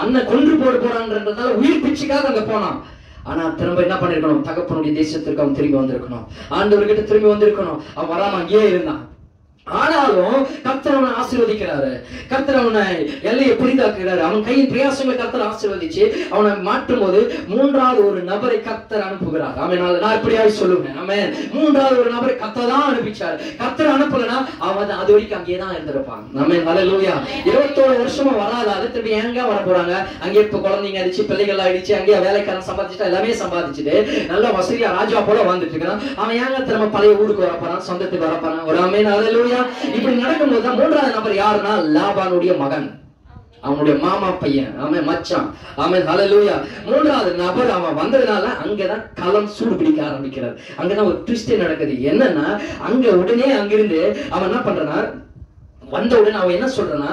அண்ணன் கொன்று போறான்றதால உயிர் பிச்சைக்காக அங்க போனான். ஆனா திரும்ப என்ன பண்ணிருக்கணும்? தகப்பனுடைய தேசத்திற்கு அவன் திரும்பி வந்திருக்கணும், ஆண்டவர்கிட்ட திரும்பி வந்திருக்கணும். அவன் வராம அங்கேயே இருந்தான். ஆனாலும் கர்த்தர் அவனை ஆசீர்வதிக்கிறாரு. கர்த்தர் அவனை எல்லையை புரிதாக்குகிறாரு. அவன் கையின் பிரயாசங்களை கர்த்தர் ஆசீர்வதிச்சு அவனை மாற்றும் போது மூன்றாவது ஒரு நபரை கர்த்தர் அனுப்புகிறார். ஆமென். நான் இப்படியாவது சொல்லுவேன். ஆமென். மூன்றாவது ஒரு நபரை கர்த்தர் தான் அனுப்பிச்சார். கர்த்தர் அனுப்பலனா அவன் அது வரைக்கும் அங்கேயே தான் இருந்திருப்பான். ஆமென். அல்லேலூயா. 21 வருஷமா வராத திருப்பி எங்க வர போறாங்க? அங்கே இப்ப குழந்தைங்க அடிச்சு பிள்ளைகள் ஆயிடுச்சு, அங்கேயே வேலைக்காரன் சம்பாதிச்சுட்டு எல்லாமே சம்பாதிச்சுட்டு நல்ல வசதியா ராஜா போல வந்துட்டு இருக்கான். அவன் ஏங்க திரும்ப பழைய ஊருக்கு வர போறான், சொந்தத்துக்கு வர போறான். ஒரு ஆமென். அல்லேலூயா. இப்படி நடக்கும்போது மூன்றாவது நபர் யாருன்னா லாபானுடைய மகன், அவனுடைய மாமா பையன். அவன் மச்சான். அவன் ஹல்லேலூயா. மூன்றாவது நபர் அவன் வந்ததுனால அங்கதான் களம் சூடு பிடிக்க ஆரம்பிக்கிறார். அங்கதான் ஒரு ட்விஸ்ட் நடக்குது. என்னன்னா அங்க உடனே அங்கிருந்து அவன் என்ன பண்றானா, வந்த உடனே அவன் என்ன சொல்றானா,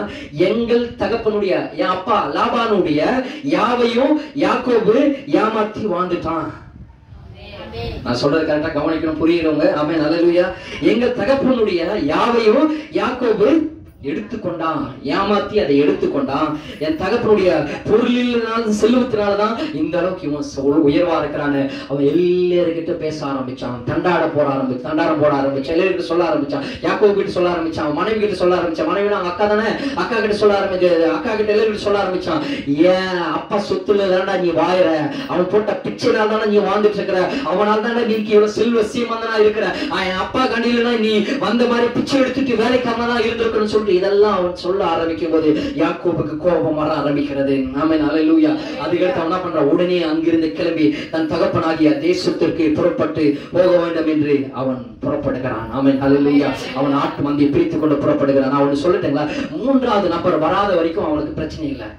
எங்கள் தகப்பனுடைய என் அப்பா லாபானுடைய யாவையும் யாக்கோபு ஏமாத்தி வாழ்ந்துட்டான். நான் சொல்றது கரெக்டா கவனிக்கணும், புரியுறவங்க. ஆமென். அல்லேலூயா. எங்கள் தகப்பனுடைய யாவையும் யாக்கோபு எடுத்துக்கொண்டான், ஏமாத்தி அதை எடுத்துக்கொண்டான். என் தகப்பனுடைய பொருளினால செல்வத்தினாலதான் இந்த அளவுக்கு இவன் உயர்வா இருக்கிறான்னு அவன் எல்லாருக்கிட்ட பேச ஆரம்பிச்சான். தண்டாரம் போட ஆரம்பிச்சான், எல்லாருக்கிட்ட சொல்ல ஆரம்பிச்சான். யாக்கோபு கிட்ட சொல்ல ஆரம்பிச்சான், மனைவி கிட்ட சொல்ல ஆரம்பிச்சான். மனைவி அவங்க அக்கா தானே, அக்கா கிட்ட சொல்ல ஆரம்பிச்சு, அக்கா கிட்ட எல்லாருக்கிட்ட சொல்ல ஆரம்பிச்சான். ஏன் அப்பா சொத்துல தானடா நீ வாயிற, அவன் போட்ட பிச்சைனால தானே நீ வாழ்ந்துட்டு இருக்கிற, அவனால தானே நீ இவ்வளவு செல்வ சீமந்தனா இருக்கிற, என் அப்பா கண்டிலனா நீ வந்த மாதிரி பிச்சை எடுத்துட்டு வேலைக்காரனா இருந்திருக்கணும்னு சொல்லிட்டு இதெல்லாம் அவன் சொல்ல ஆரம்பிக்கும் போது யாக்கோபுக்கு கோபம் வர ஆரம்பிக்கிறது. ஆமென். அல்லேலூயா. அதுக்கடுத்து அவன் என்ன பண்றான்? உடனே அங்கிருந்து கிளம்பி தன் தகப்பனாகிய தேசத்திற்கு புறப்பட்டு போக வேண்டும் என்று அவன் புறப்படுகிறான். ஆமென். அல்லேலூயா. அவன் ஆட்டு மந்தியை பிரித்துக் கொண்டு புறப்படுகிறான். அவன் சொல்லிட்டேங்களா, மூன்றாவது நபர் வராத வரைக்கும் அவனுக்கு பிரச்சனை இல்லை.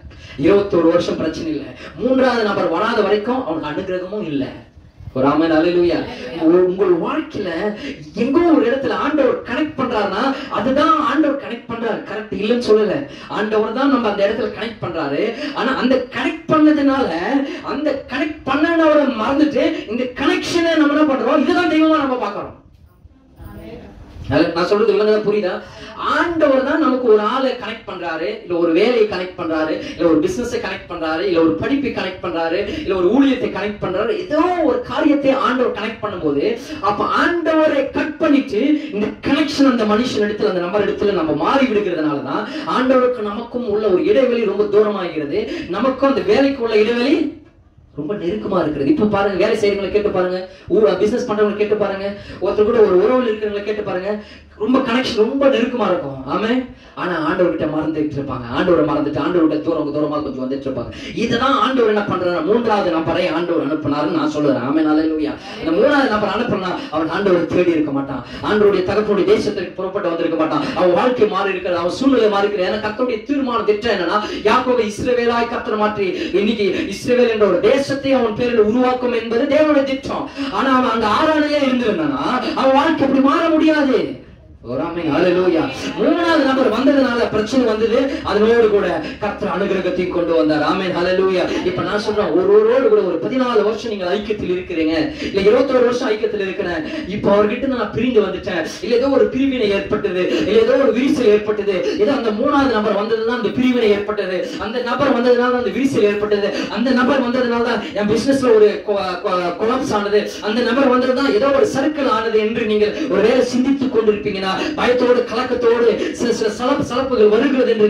21 வருஷம் பிரச்சனை இல்லை. மூன்றாவது நபர் வராத வரைக்கும் அவனுக்கு அனுகிரகமும் இல்லை. ஒரு ஆமென் அல்லேலூயா. உங்கள் வாழ்க்கையில எங்கோ ஒரு இடத்துல ஆண்டவர் கனெக்ட் பண்றாருன்னா அதுதான் ஆண்டவர் கனெக்ட் பண்றாரு, கரெக்ட் இல்லைன்னு சொல்லல. ஆண்டவர் தான் நம்ம அந்த இடத்துல கனெக்ட் பண்றாரு. ஆனா அந்த கனெக்ட் பண்ணதுனால அந்த கனெக்ட் பண்ணவரை மறந்துட்டு இந்த கனெக்ஷனை நம்ம என்ன பண்றோம், இதுதான் தெய்வமா நம்ம பார்க்கிறோம். நான் சொல்றது விளங்குதா, புரியுதா? ஆண்டவர் தான் நமக்கு ஒரு ஆளை கனெக்ட் பண்றாரு, இல்ல ஒரு வேலையை கனெக்ட் பண்றாரு, இல்ல ஒரு பிசினஸை கனெக்ட் பண்றாரு, இல்ல ஒரு படிப்பை கனெக்ட் பண்றாரு, இல்ல ஒரு ஊழியத்தை கனெக்ட் பண்றாரு. ஏதோ ஒரு காரியத்தை ஆண்டவர் கனெக்ட் பண்ணும்போது அப்ப ஆண்டவரை கட் பண்ணிட்டு இந்த கனெக்ஷன் அந்த மனுஷன் இடத்துல அந்த நபர் இடத்துல நம்ம மாறி விடுகிறதுனாலதான் ஆண்டவருக்கு நமக்கும் உள்ள ஒரு இடைவெளி ரொம்ப தூரமாகிறது, நமக்கும் அந்த வேலைக்கு உள்ள இடைவெளி ரொம்ப நெருக்கமா இருக்கிறது. இப்ப பாருங்க, வேலை செய்யறவங்களை கேட்டு பாருங்க, பிசினஸ் பண்றவங்களை கேட்டு பாருங்க, ஒருத்தர் கூட ஒரு உறவுல இருக்கிறவங்களை கேட்டு பாருங்க, ரொம்ப கனெக்ஷன் ரொம்ப நெருக்கமா இருக்கும். ஆமே, ஆனா ஆண்டவர்கிட்ட மறந்துட்டு இருப்பாங்க, ஆண்டவரை மறந்துட்டு ஆண்டவர்கிட்ட தூரமா கொஞ்சம் வந்துட்டு இருப்பாங்க. இதுதான் ஆண்டவர் என்ன பண்றாரு, மூன்றாவது நபரை ஆண்டவர் அனுப்பினாருன்னு நான் சொல்லுறேன். ஆமே அல்லேலூயா. இந்த மூணாவது நபர் அனுப்புனா அவன் ஆண்டவரை தேடி இருக்க மாட்டான், ஆண்டவருடைய தகப்பனுடைய தேசத்திற்கு புறப்பட்டு வந்திருக்க மாட்டான், அவன் வாழ்க்கை மாறி இருக்கிறது, அவன் சூழ்நிலை மாறி இருக்கிறது. ஏன்னா கர்த்தருடைய தீர்மானம் திட்டம் என்னன்னா, யாக்கோபை இஸ்ரவேலாய் கர்த்தர் மாற்றி இன்னைக்கு இஸ்ரவேல் என்ற ஒரு தேசத்தை அவன் பேரில் உருவாக்கும் என்பது தேவனுடைய திட்டம். ஆனா அவன் அந்த ஆறானையே இருந்திருந்தானா அவன் வாழ்க்கை அப்படி மாற முடியாது. மூணாவது நபர் வந்ததுனால பிரச்சனை வந்தது, அதனோடு கூட கர்த்தர் அனுகிரகத்தையும் கொண்டு வந்தார். ஆமென் ஹல்லேலூயா. இப்ப நான் சொல்றேன், ஒருவரோடு கூட ஒரு 14 வருஷம் நீங்க ஐக்கியத்தில் இருக்கிறீங்க, இல்ல 21 வருஷம் ஐக்கியத்தில் இருக்கிறேன், இப்ப அவர்கிட்ட நான் பிரிந்து வந்துட்டேன், இல்ல ஏதோ ஒரு பிரிவினை ஏற்பட்டது, இல்ல ஏதோ ஒரு விரிசல் ஏற்பட்டது, ஏதோ அந்த மூணாவது நபர் வந்ததுதான் அந்த பிரிவினை ஏற்பட்டது, அந்த நபர் வந்ததுனால அந்த விரிசல் ஏற்பட்டது, அந்த நபர் வந்ததுனால தான் என் பிசினஸ்ல ஒரு கொலாப்ஸ் ஆனது, அந்த நபர் வந்ததுதான் ஏதோ ஒரு சர்க்கிள் ஆனது என்று நீங்கள் ஒரு வேலை சிந்தித்துக் கொண்டிருப்பீங்கன்னா, பயத்தோடு கலக்கத்தோடு சில சலப்புகள் வருகிறது என்று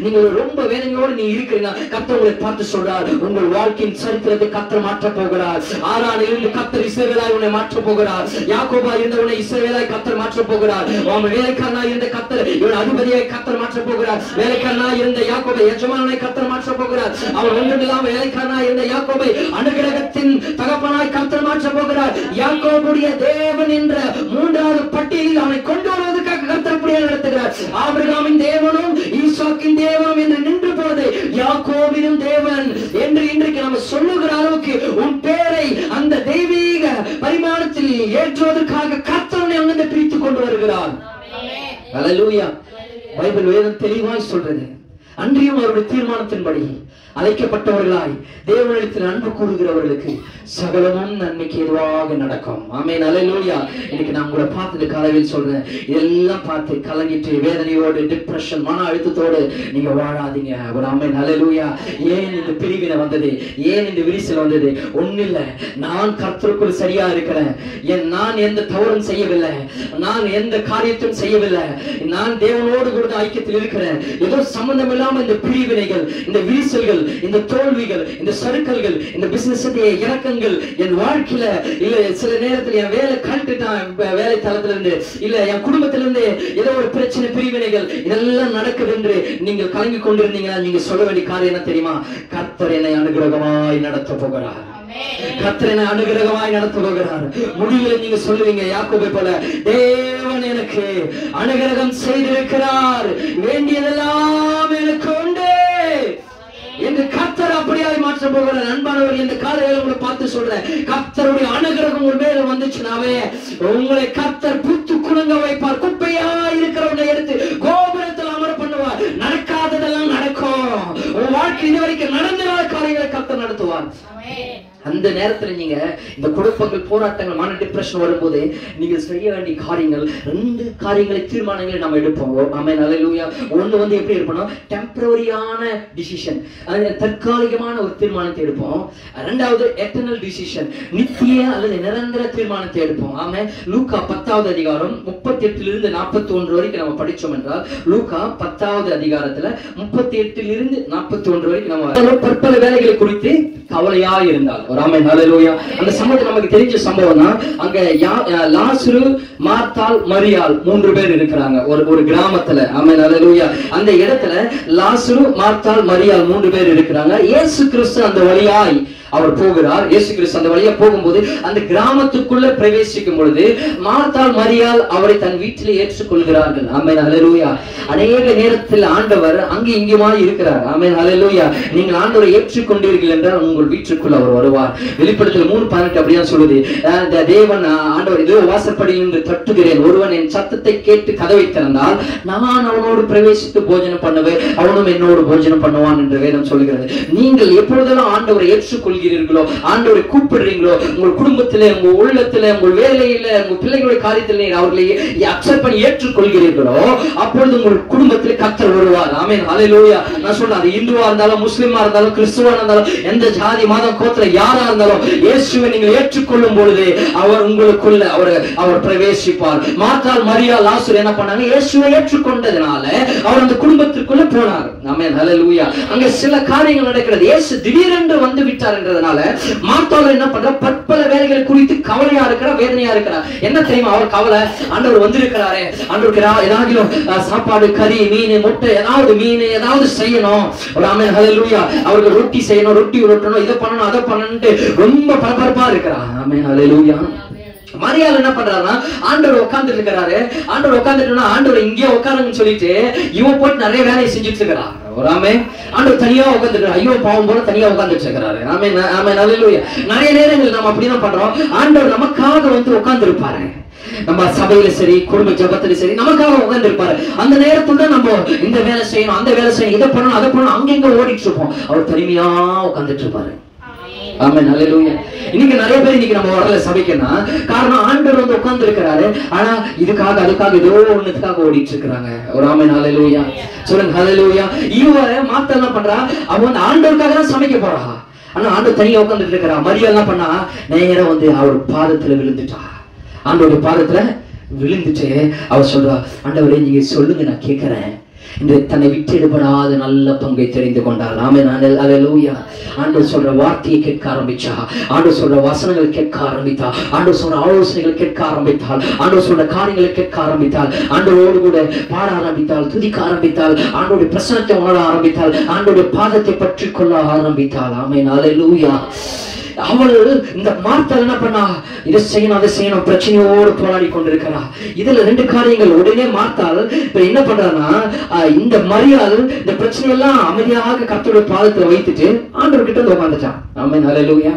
நீங்கள் ரொம்ப வேதனையோடு நீ இருக்கிறீங்க. கர்த்தர் உங்களை பார்த்து சொல்றார், உங்கள் வாழ்க்கையின் சரித்திரத்தை கர்த்தர் மாற்ற போகிறார். ஆறானில் இருந்து கர்த்தர் இஸ்ரவேலாய் உன்னை மாற்ற போகிறார். யாக்கோபா இருந்த உன்னை இஸ்ரவேலாய் கர்த்தர் மாற்ற போகிறார். அவன் வேலைக்காரனாய் இருந்த கர்த்தர் இவன் அதிபதியாய் கர்த்தர் மாற்ற போகிறார். வேலைக்காரனாய் இருந்த யாக்கோபை எஜமானாய் கர்த்தர் மாற்ற போகிறார். அவன் ஒன்றுமில்லாமல் வேலைக்காரனாய் இருந்த யாக்கோபை அனுகிரகத்தின் தகப்பனாய் கர்த்தர் மாற்ற போகிறார். யாக்கோபுடைய தேவன் என்ற மூன்றாவது பட்டியலில் அவனை கொண்டு வருவதற்காக கர்த்தர் அப்படியே நடத்துகிறார். ஆபிரகாமின் தேவனும் ஈசாக்கின் தேவனும் என்று நின்று போது யாக்கோபின் தேவன் என்று இன்றைக்கு நம்ம சொல்லுகிற அளவுக்கு உன் பேரை அந்த தெய்வீக பரிமாணத்தில் ஏற்றுவதற்காக கர்த்தர் அங்கிருந்து பிரித்துக் கொண்டு வருகிறார். ஹல்லேலூயா. பைபிள் வேதம் தெளிவாய் சொல்றது, அன்றியும் அவருடைய தீர்மானத்தின்படி அழைக்கப்பட்டவர்களாய் தேவனிடத்தில் அன்பு கூறுகிறவர்களுக்கு சகலமும் நன்மைக்கு எதுவாக நடக்கும். ஆமென் அல்லேலூயா. இன்னைக்கு நான் உங்களை பார்த்துட்டு காலையில் சொல்றேன், இதெல்லாம் பார்த்து கலங்கிட்டு வேதனையோடு டிப்ரெஷன் மன அழுத்தத்தோடு நீங்க வாழாதீங்க. ஒரு ஆமென் அல்லேலூயா. ஏன் இந்த பிரிவினை வந்தது, ஏன் இந்த விரிசல் வந்தது? ஒண்ணு இல்ல, நான் கர்த்தருக்குள் சரியா இருக்கிறேன், நான் எந்த தவறும் செய்யவில்லை, நான் எந்த காரியத்தையும் செய்யவில்லை, நான் தேவனோடு கூட ஐக்கியத்தில் இருக்கிறேன். ஏதோ சம்பந்தம் இல்லாம இந்த பிரிவினைகள், இந்த விரிசல்கள், இந்த தோல்விகள், இந்த சறுக்கல்கள், இந்த பிசினஸ் இறக்கங்கள் என் வாழ்க்கையில இல்ல, சில நேரத்தில் என் வேலை கழட்டுட்டான், வேலை தளத்துல இருந்து இல்ல என் குடும்பத்திலிருந்து ஏதோ ஒரு பிரச்சனை பிரிவினைகள் இதெல்லாம் நடக்குது என்று நீங்கள் கலங்கி கொண்டிருந்தீங்கன்னா நீங்க சொல்ல வேண்டிய காரியம் என்ன தெரியுமா? கர்த்தர் என்னை அனுகிரகமாய் நடத்த போகிறார். கர்த்தர் என்னை அனுகிரகமாய் நடத்த போகிறார். முடிவில் நீங்க சொல்லுவீங்க யாக்கோபை போல, தேவன் எனக்கு அனுகிரகம் செய்திருக்கிறார், வேண்டியதெல்லாம் எனக்கு உண்டு என்று கர்த்தர் அப்படியாய் மாற்ற போகிறார். அன்பானவர்கள், இந்த காலையில உங்களை பார்த்து சொல்றேன், கர்த்தருடைய அனுகிரகம் உங்கள் மேல வந்துச்சுனாவே உங்களை கர்த்தர் புத்து குலுங்க வைப்பார். குப்பையா இருக்கிறவங்க எடுத்து கோபுரத்தில் அமர பண்ணுவார். நடக்காததெல்லாம் நடக்கும். உன் வாழ்க்கை இதுவரைக்கும் நடந்த காரியங்களை கர்த்தர் நடத்துவார். அந்த நேரத்துல நீங்க இந்த குழப்பங்கள், போராட்டங்கள், மன டிப்ரெஷன் வரும்போது நீங்க செய்ய வேண்டிய காரியங்கள், 2 காரியங்களை, தீர்மானங்களை நம்ம எடுப்போம். ஆமென் அல்லேலூயா. ஒண்ணு வந்து எப்படி இருப்போம், டெம்பரரியான டிசிஷன், தற்காலிகமான ஒரு தீர்மானத்தை எடுப்போம். இரண்டாவது எட்டர்னல் டிசிஷன், நித்திய அல்லது நிரந்தர தீர்மானத்தை எடுப்போம். ஆமென். லூக்கா 10வது அதிகாரம் 38 41 வரைக்கும் நம்ம படிச்சோம் என்றால், லூக்கா 10வது அதிகாரத்துல 38 41 வரைக்கும் நம்ம பற்பல வேலைகளை குறித்து கவலையா இருந்தால், ஆமென் ஹல்லேலூயா. அந்த சம்பவம் நமக்கு தெரிஞ்ச சம்பவம் தான். அங்க லாசரு, மார்த்தாள், மரியாள் 3 பேர் இருக்கிறாங்க ஒரு கிராமத்துல. ஆமென் ஹல்லேலூயா. அந்த இடத்துல லாசரு, மார்த்தாள், மரியாள் 3 பேர் இருக்கிறாங்க. இயேசு கிறிஸ்து அந்த வழியாய் அவர் போகிறார். இயேசு கிறிஸ்து அந்த வழியா போகும்போது அந்த கிராமத்துக்குள்ள பிரவேசிக்கும் பொழுது மார்த்தாள் மரியாள் அவரை தன் வீட்டிலே ஏற்றுக்கொள்கிறார்கள். ஆமென், ஹல்லேலூயா. அநேக நேரத்தில் ஆண்டவர் அங்கே இங்குமாய் இருக்கிறார். ஆமென், ஹல்லேலூயா. நீங்கள் ஆண்டவரை ஏற்றுக்கொண்டீர்கள் என்றால் உங்கள் வீட்டுக்குள் அவர் வருவார். வெளிப்படுத்தல் 3:18 அப்படியே சொல்லுது, தேவன் ஆண்டவர் இதோ வாசற்படி நின்று தட்டுகிறேன், ஒருவன் என் சத்தத்தை கேட்டு கதவை திறந்தால் நான் அவனோடு பிரவேசித்து போஜனம் பண்ணுவேன், அவனும் என்னோடு போஜனம் பண்ணுவான் என்று வேதம் சொல்கிறது. நீங்கள் எப்பொழுதெல்லாம் ஆண்டவரை ஏற்றுக்கொள்கிறீர்களோ, ஆண்டவரை கூப்பிடுறீங்களோ, உங்கள் குடும்பத்திலே, உங்கள் உள்ளத்திலே, உங்கள் வேலையில, உங்கள் பிள்ளைகளுடைய காரியத்திலே அவர்களை அக்செப்ட் பண்ணி ஏற்றுக்கொள்கிறீர்களோ, அப்பொழுது உங்கள் குடும்பத்திலே கர்த்தர் வருவார். ஆமென், ஹல்லேலூயா. நான் சொல்றேன், அது இந்துவா இருந்தாலும், முஸ்லிமா இருந்தாலும், கிறிஸ்துவா இருந்தாலும், எந்த ஜாதி மதம் கோத்திரம் யாரா இருந்தாலும், இயேசுவை நீங்கள் ஏற்றுக்கொள்ளும் பொழுது அவர் உங்களுக்குள்ள அவர் பிரவேசிப்பார். மார்த்தாள் மரியாள் லாசர் என்ன பண்ணாங்க? இயேசுவை ஏற்றுக்கொண்டதனால அவர் அந்த குடும்பத்திற்குள்ள போனார். ஆமென், ஹல்லேலூயா. அங்க சில காரியங்கள் நடக்கிறது. இயேசு திடீரென்று வந்து விட்டார் என்றதனால மார்த்தாள் என்ன பண்றா? பற்பல வேலைகள் குறித்து கவலையா இருக்கிறா, வேதனையா இருக்கிறா. என்ன தெரியுமா அவர் கவலை? ஆண்டவர் வந்திருக்கிறாரே, ஆண்டவருக்கு ஏதாவது சாப்பாடு, கறி, மீன், முட்டை, ஏதாவது மீன் ஏதாவது செய்யணும். ஆமென், ஹல்லேலூயா. அவருக்கு ரொட்டி செய்யணும், ரொட்டி உருட்டணும், இதை பண்ணணும், அதை பண்ணணும்னு ரொம்ப பரபரப்பா இருக்கிறா. ஆமென், ஹல்லேலூயா. மரியாள் என்ன பண்றாருன்னா, ஆண்டவர் உட்கார்ந்துட்டு இருக்கிறாரு. ஆண்டவர் உட்கார்ந்துட்டுனா ஆண்டவர் இங்கே உட்காருங்கன்னு சொல்லிட்டு இவன் போயிட்டு நிறைய வேலையை செஞ்சுட்டு இருக்கிறார். ஆண்டவர் தனியா உட்கார்ந்துட்டு, ஐயோ பாவம் போல தனியா உட்கார்ந்துட்டு இருக்கிறாரு. ஆமென், ஆமென், ஹல்லேலூயா. நிறைய நேரங்கள் நம்ம அப்படிதான் பண்றோம். ஆண்டவர் நமக்காக வந்து உட்கார்ந்து இருப்பாரு. நம்ம சபையில சரி, குடும்ப ஜபத்துல சரி, நமக்காக உட்கார்ந்து இருப்பாரு. அந்த நேரத்துல நம்ம இந்த வேலை செய்யணும், அந்த வேலை செய்யணும், இதை பண்ணணும், அதை பண்ணணும், அங்கங்க ஓடிட்டு இருப்போம். அவர் தனிமையா உட்கார்ந்துட்டு இருப்பாரு. ஆமென், ஹல்லேலூயா. இன்னைக்கு நிறைய பேர் இன்னைக்கு நம்ம வரல சபைக்குன்னா காரணம் ஆண்டவர் வந்து உட்கார்ந்து இருக்கிறாரு. ஆனா இதுக்காக அதுக்காக ஏதோ ஒண்ணுக்காக ஓடிட்டு இருக்கிறாங்க. ஒரு ஆமென், ஹல்லேலூயா சொல்லுங்க, ஹல்லேலூயா. இவரை மாத்த என்ன பண்றா? அவ வந்து ஆண்டவருக்காக தான் சமைக்க போறா. ஆனா ஆண்டவர் தனியா உட்கார்ந்துட்டு இருக்கிறா. மரியாள் என்ன பண்ணா? நேரம் வந்து அவர் பாதத்துல விழுந்துட்டா. ஆண்டவருடைய பாதத்துல விழுந்துட்டு அவர் சொல்றா, ஆண்டவரே நீங்க சொல்லுங்க, நான் கேட்கிறேன். இந்த தன்னை விட்டு எடுபடாத நல்ல பங்கை தெரிந்து கொண்டார். ஆமென், ஹல்லேலூயா. ஆண்டவர் சொல்ற வார்த்தையை கேட்க ஆரம்பிச்சா, ஆண்டவர் சொல்ற வசனங்களை கேட்க ஆரம்பித்தா, ஆண்டவர் சொல்ற ஆலோசனைகளை கேட்க ஆரம்பித்தாள், ஆண்டவர் சொல்ற காரியங்களை கேட்க ஆரம்பித்தாள், ஆண்டவரோடு கூட பாட ஆரம்பித்தாள், துதிக்க ஆரம்பித்தாள், ஆண்டவருடைய பிரசனத்தை உணர ஆரம்பித்தாள், ஆண்டவருடைய பாதத்தை பற்றி கொள்ள ஆரம்பித்தாள். ஆமென், ஹல்லேலூயா. அவள் இந்த மார்த்தாள் என்ன பண்ணா? இதை செய்யணும், அதை செய்யணும், பிரச்சனையோடு போராடி கொண்டிருக்கிறா. இதுல ரெண்டு காரியங்கள். உடனே மார்த்தாள் இப்ப என்ன பண்றான்னா, இந்த மரியாள் இந்த பிரச்சனை எல்லாம் அமைதியாக கர்த்தருடைய பாதத்துல வைத்துட்டு ஆண்டவர் கிட்ட வந்து உட்கார்ந்துட்டான். ஆமென், ஹல்லேலூயா.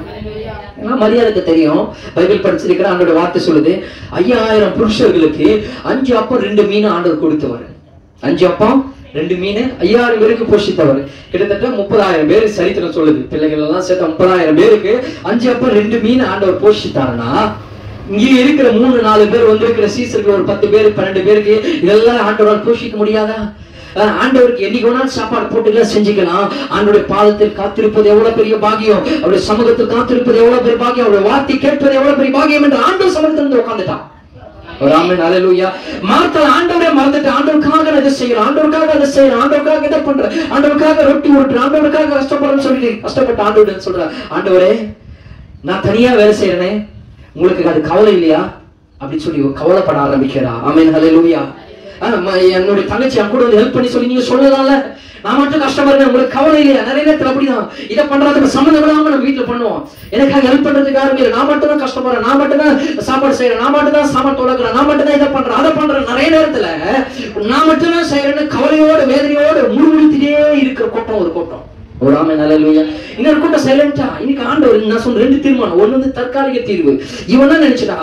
மரியாதைக்கு தெரியும், பைபிள் படிச்சிருக்கிற ஆண்டோட வார்த்தை சொல்லுது, 5000 புருஷர்களுக்கு 5 அப்பம் 2 மீன் ஆண்டவர் கொடுத்தவர். 5 அப்பம் 2 மீன் 5000 பேருக்கு போஷித்தவர். கிட்டத்தட்ட 30,000 பேர் சரித்திரம் சொல்லுது. பிள்ளைகள் எல்லாம் சேர்த்த 30,000 பேருக்கு 5 அப்பம் 2 மீன் ஆண்டவர் போஷித்தாருன்னா, இங்கே இருக்கிற 3-4 பேர் வந்திருக்கிற சீசர்கள் ஒரு 10 பேர் 12 பேருக்கு இதெல்லாம் ஆண்டவரால் போஷிக்க முடியாதா? ஆண்டவருக்கு என்னைக்கு வேணாலும் சாப்பாடு போட்டுக்கலாம், செஞ்சுக்கலாம். ஆண்டவருடைய பாதத்தில் காத்திருப்பது எவ்வளவு பெரிய பாக்கியம், அவருடைய சமூகத்தில் காத்திருப்பது எவ்வளவு பெரிய பாக்கியம், அவருடைய வார்த்தை கேட்பது எவ்வளவு பெரிய பாக்கியம் என்று ஆண்டவர் சமூகத்தில் உட்கார்ந்துட்டான். ஆமென், ஹல்லேலூயா. மார்த்தாள் ஆண்டவரே மறந்துட்டு, ஆண்டவருக்காக இதை செய்யணும், ஆண்டவருக்காக அதை செய்யணும், ஆண்டவருக்காக இதை பண்றேன், ஆண்டவருக்காக ரொட்டி உருட்டுறேன், ஆண்டவருக்காக கஷ்டப்படுறேன்னு சொல்லிட்டு கஷ்டப்பட்டு ஆண்டவர் சொல்ற, ஆண்டவரே நான் தனியா வேலை செய்யறேனே, உங்களுக்கு அது கவலை இல்லையா அப்படின்னு சொல்லி கவலைப்பட ஆரம்பிக்கிறா. ஆமென், ஹல்லேலூயா. என்னுடைய தங்கச்சி என் கூட வந்து ஹெல்ப் பண்ணி சொல்லி நீங்க சொல்லலாம்ல, நான் மட்டும் கஷ்டப்படுறேன், உங்களுக்கு கவலை இல்லையா? நிறைய நேரத்தில் அப்படிதான். இதை பண்றதுக்கு சம்மந்தம் இல்லாம நம்ம வீட்டுல பண்ணுவோம். எனக்காக ஹெல்ப் பண்றதுக்கு யாரும் இல்லை, நான் மட்டும் தான் கஷ்டப்படுறேன், நான் மட்டும் தான் சாப்பாடு செய்யறேன், நான் மட்டும் தான் சாப்பாடு தொலைக்கிறேன், நான் மட்டும் தான் இதை பண்றேன், அதை பண்றேன். நிறைய நேரத்துல நான் மட்டும் தான் செய்யறேன்னு கவலையோடு வேதனையோடு முழுமுழுத்திட்டே இருக்கிற கூட்டம் ஒரு கூட்டம். ஒரு ஆமென், ஹல்லேலூயா. இன்னொரு கூட்டம் சைலண்டா. இன்னைக்கு ஆண்டவர் நான் சொன்ன 2 தீர்மானம். ஒண்ணு வந்து தற்காலிக தீர்வு. இவன் தான் நினைச்சிட்டா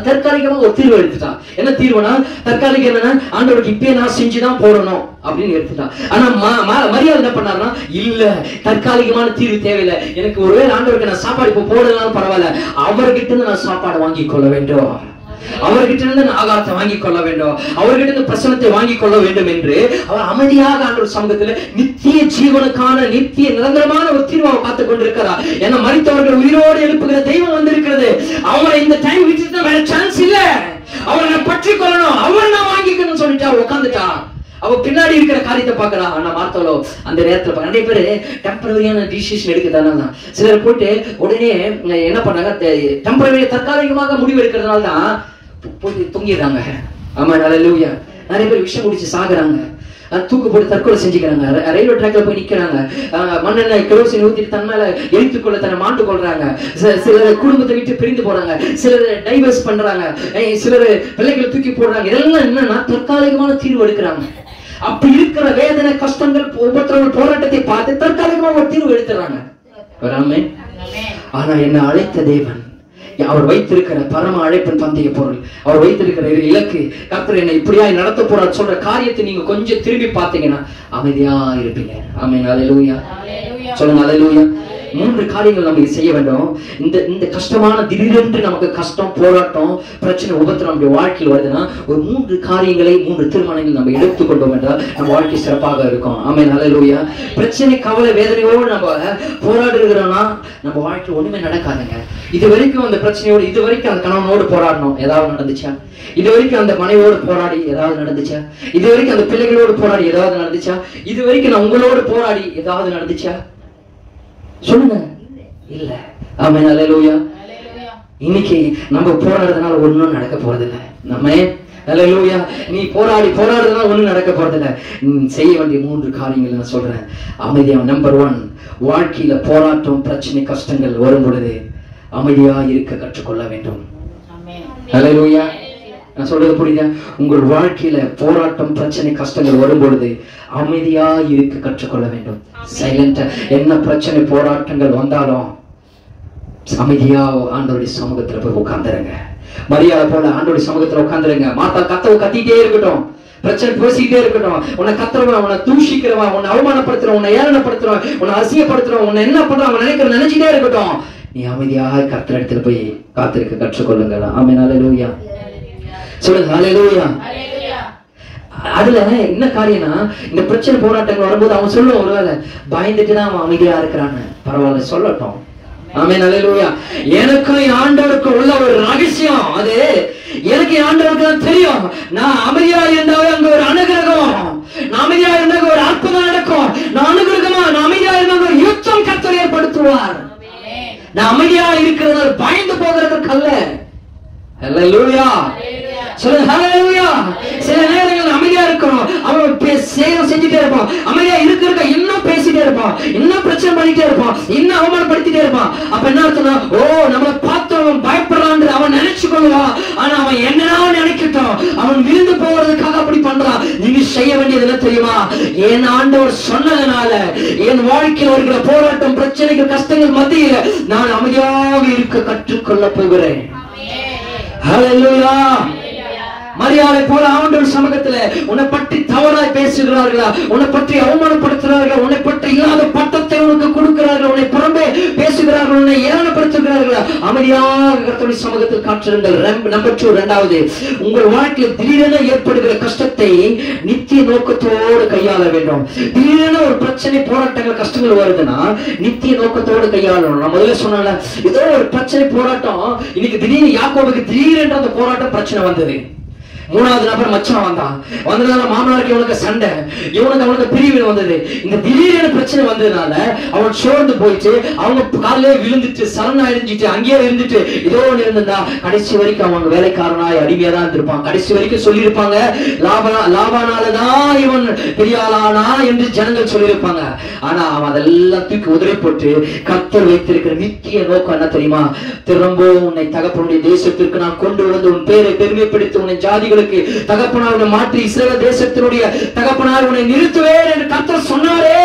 தற்காலிகமா ஒரு தீர்வு எடுத்துட்டான். என்ன தீர்வுனா, தற்காலிகம் என்னன்னா, ஆண்டவருக்கு இப்பயே நான் செஞ்சுதான் போடணும் அப்படின்னு எடுத்துட்டான். ஆனா மரியாள் என்ன பண்ணாருன்னா, இல்ல தற்காலிகமான தீர்வு தேவையில்லை, எனக்கு ஒருவேளை ஆண்டவருக்கு நான் சாப்பாடு இப்ப போடலாம் பரவாயில்ல, அவர்கிட்ட இருந்து நான் சாப்பாடு வாங்கி கொள்ள வேண்டும், அவர்கிட்ட இருந்து ஆகாரத்தை வாங்கி கொள்ள வேண்டும், அவர்கிட்ட இருந்து பிரசனத்தை வாங்கி கொள்ள வேண்டும் என்று அவர் அமைதியாக ஆண்டவர் சமூகத்தில் நித்திய ஜீவனுக்கான நித்திய நிரந்தரமான ஒரு தீர்வை காத்துக் கொண்டிருக்கிறார். ஏன்னா மரித்தவர்கள் உயிரோடு எழுப்புகிற தெய்வம் வந்திருக்கிறது. அவரை இந்த டைம் விட்டுட்டு வேற சான்ஸ் இல்ல, அவரை பற்றி கொள்ளணும், அவரை நான் வாங்கிக்கணும்னு சொல்லிட்டு அவ உட்காந்துட்டா. அவ பின்னாடி இருக்கிற காரியத்தை பாக்குறா. ஆனா மார்த்தாளோ அந்த நேரத்துல நிறைய பேரு டெம்பரரியான டிசிஷன் எடுக்கிறதுனால தான் சிலர் போட்டு உடனே என்ன பண்ணாங்க, டெம்பரரி தற்காலிகமாக முடிவு எடுக்கிறதுனால தான் போய் தூங்கிடுறாங்க. ஆமா, ஹல்லேலூயா. நிறைய பேர் விஷம் குடிச்சு சாகுறாங்க. தூக்கு போட்டு தற்கொலை செஞ்சுக்கிறாங்க. ரயில்வே ட்ராக்ல போய் நிக்கிறாங்க. மண்ணெண்ணெய் கெரோசின் ஊத்திட்டு தன் மேல எரித்துக்கொள்ள தன்னை மாண்டு கொள்றாங்க. சிலர் குடும்பத்தை விட்டு பிரிந்து போறாங்க. சிலர் டைவர்ஸ் பண்றாங்க. சிலர் பிள்ளைகளை தூக்கி போடுறாங்க. இதெல்லாம் என்னன்னா தற்காலிகமான தீர்வு எடுக்கிறாங்க. அப்படி இருக்கிற வேதனை, கஷ்டங்கள், உபத்திரவங்கள், போராட்டத்தை பார்த்து தற்காலிகமா ஒரு தீர்வு எடுத்துறாங்க. ஆனா என்ன அழைத்த தேவன், அவர் வைத்திருக்கிற பரம அழைப்பின் பந்தய பொருள், அவர் வைத்திருக்கிற இலக்கு, கர்த்தர் என்னை இப்படியா நடத்த போறார் சொல்ற காரியத்தை நீங்க கொஞ்சம் திரும்பி பார்த்தீங்கன்னா அமைதியா இருப்பீங்க. ஆமென். அல்லேலூயா. சொல்லுங்க அல்லேலூயா. 3 காரியங்கள் நம்ம செய்ய வேண்டும். இந்த கஷ்டமான திடீரென்று நமக்கு கஷ்டம், போராட்டம், பிரச்சனை, உபத்திரம் நம்முடைய வாழ்க்கையில் வருதுன்னா ஒரு 3 காரியங்களை, 3 தீர்மானங்கள் நம்ம எடுத்துக்கொண்டோம் என்றால் நம்ம வாழ்க்கை சிறப்பாக இருக்கும். ஆமென். அல்லேலூயா. பிரச்சனை, கவலை, வேதனையோடு நம்ம போராடுகிறோம்னா நம்ம வாழ்க்கையில் ஒண்ணுமே நடக்காதுங்க. இது வரைக்கும் அந்த பிரச்சனையோடு, இது வரைக்கும் அந்த கணவனோடு போராடணும், ஏதாவது நடந்துச்சா? இது வரைக்கும் அந்த மனைவியோடு போராடி ஏதாவது நடந்துச்சா? இது வரைக்கும் அந்த பிள்ளைகளோடு போராடி ஏதாவது நடந்துச்சா? இது வரைக்கும் நான் உங்களோடு போராடி ஏதாவது நடந்துச்சா? சொல்லுங்க. இல்ல. ஆமென். அல்லேலூயா. இன்னைக்கு நம்ம போராடுறதுனால ஒண்ணும் நடக்க போறது இல்லை. நம்ம அல்லேலூயா. நீ போராடுறதுனால ஒண்ணும் நடக்க போறது இல்லை. செய்ய வேண்டிய 3 காரியங்கள் நான் சொல்றேன். அமைதியா. நம்பர் 1, வாழ்க்கையில போராட்டம், பிரச்சனை, கஷ்டங்கள் வரும் பொழுது அமைதியா இருக்க கற்றுக்கொள்ள வேண்டும். அல்லேலூயா. நான் சொல்றது புரியுதா? உங்கள் வாழ்க்கையில போராட்டம், பிரச்சனை, கஷ்டங்கள் வரும் பொழுது அமைதியா இருக்க கற்றுக்கொள்ள வேண்டும். சைலண்டா. என்ன பிரச்சனை, போராட்டங்கள் வந்தாலும் அமைதியா ஆண்டவருடைய சமூகத்துல போய் உட்கார்ந்துருங்க. மரியாதை போல ஆண்டவருடைய சமூகத்துல உட்கார்ந்துருங்க. மாத்தா கத்திட்டே இருக்கட்டும், பிரச்சனை பேசிக்கிட்டே இருக்கட்டும். உன்னை கத்துறவன், உன்னை தூஷிக்கிறவன், உன்னை அவமானப்படுத்துறவன், உன்னை ஏளனப்படுத்துறவன், உன்னை அசியப்படுத்துறவன், உன்னை என்ன பண்றான் நினைச்சுட்டே இருக்கட்டும். நீ அமைதியாக கர்த்தர் இடத்துல போய் காத்திருக்க கற்றுக்கொள்ளுங்க. ஆமென். அல்லேலூயா. சொல்லுங்க அல்லேலூயா. அதுல என்ன காரியம்னா, இந்த பிரச்சனை, போராட்டங்கள் வரும்போது அவன் சொல்லுவான், ஒருவேளை பயந்துட்டுதான் அவன் அமைதியா இருக்கிறான்னு. பரவாயில்ல, சொல்லட்டும். ஆமென். அல்லேலூயா. எனக்கும் என் ஆண்டவருக்கும் உள்ள ஒரு ரகசியம், அது எனக்கு என் ஆண்டவருக்கு தான் தெரியும். நான் அமைதியா இருந்தாவே அங்க ஒரு அனுகிரகம், நான் அமைதியா இருந்தாங்க ஒரு அற்புதம் நடக்கும். நான் அனுகிரகமா, நான் அமைதியா இருந்தாங்க ஒரு யுத்தம் கர்த்தர் ஏற்படுத்துவார். நான் அமைதியா இருக்கிறது பயந்து போகிறதுக்கு அல்ல. அல்லேலூயா. சொல்லுங்க ஹல்லேலூயா. சில நேரங்கள் அமைதியா இருக்கணும். அவன் செஞ்சுட்டே இருப்பான். அமைதியா இருக்க இன்னும் பேசிட்டே இருப்பான், இன்னும் பிரச்சனை பண்ணிட்டே இருப்பான், இன்னும் அவமானப்படுத்திட்டே இருப்பான். அப்ப என்ன அர்த்தம்னா, ஓ நம்மளை பார்த்து அவன் பயப்படுறான்னு அவன் நினைச்சு கொள்வான். ஆனா அவன் என்னன்னா நினைக்கட்டும், அவன் விழுந்து போறதுக்காக அப்படி பண்றான். நீங்க செய்ய வேண்டியது என்ன தெரியுமா? என் ஆண்டவர் சொன்னதுனால என் வாழ்க்கையில் இருக்கிற போராட்டம், பிரச்சனைகள், கஷ்டங்கள் மத்தியில நான் அமைதியாக இருக்க கற்றுக்கொள்ள போகிறேன். ஹல்லேலூயா. மரியாதை போல ஆண்டவர் சமூகத்துல உன்னை பற்றி தவறாய் பேசுகிறார்களா, உன்னை பற்றி அவமானப்படுத்துகிறார்கள், உன்னை பற்றி இல்லாத பட்டத்தை உனக்கு கொடுக்கிறார்கள், உன்னை புறம்பே பேசுகிறார்கள், உன்னை ஏளனப்படுத்துகிறார்களா, அமைதியாக கர்த்தருடைய சமூகத்தில் காற்றிருங்கள். நம்பர் 2, இரண்டாவது, உங்கள் வாழ்க்கையில் திடீரென ஏற்படுகிற கஷ்டத்தை நித்திய நோக்கத்தோடு கையாள வேண்டும். திடீரென ஒரு பிரச்சனை, போராட்டங்கள், கஷ்டங்கள் வருதுன்னா நித்திய நோக்கத்தோடு கையாளணும். நான் முதல்ல சொன்னால, ஏதோ ஒரு பிரச்சனை, போராட்டம். இன்னைக்கு திடீர்னு யாக்கோபுக்கு திடீரென்று அந்த போராட்டம், பிரச்சனை வந்தது. 3வது நபர் மச்சான் வந்ததுனால மாமனாருக்கு இவனுக்கு சண்டை, இவனுக்கு அவனுக்கு பிரிவு வந்தது. இந்த திடீரென பிரச்சனை வந்ததுனால அவன் சோர்ந்து போயிட்டு, அவங்க காலையிலே விழுந்துட்டு, சரணாயிடுஞ்சிட்டு, அங்கேயே இருந்துட்டு ஏதோ ஒன்று இருந்திருந்தா கடைசி வரைக்கும் அவன் வேலைக்காரனாய் அடிமையா தான் இருந்திருப்பான். கடைசி வரைக்கும் சொல்லியிருப்பாங்க, லாபானாலதான் இவன் பெரியாளானா என்று ஜனங்கள் சொல்லியிருப்பாங்க. ஆனா அவன் அதெல்லாம் தூக்கி உதிரை போட்டு கர்த்தர் வைத்திருக்கிற நித்திய நோக்கம் என்ன தெரியுமா? திரும்பவும் உன்னை தகப்பனுடைய தேசத்திற்கு நான் கொண்டு வந்து உன் பேரை பெருமைப்படுத்தி உன்னை ஜாதிகளுக்கு தகப்பனார் மாற்றி இஸ்ரவேல் தேசத்தினுடைய தகப்பனார் உன்னை நிறுத்துவேன் என்று கர்த்தர் சொன்னாரே.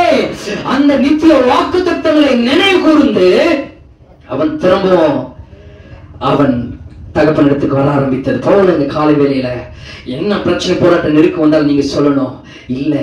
அந்த நித்திய வாக்குத்தத்தங்களை நினைவு கூர்ந்து அவன் திரும்பவும் அவன் தகப்பனிடத்துக்கு வர ஆரம்பித்தது. பவுல் இந்த காலை வேளையில என்ன பிரச்சனை, போராட்டம், நெருக்கம் வந்தால் நீங்க சொல்லணும், இல்ல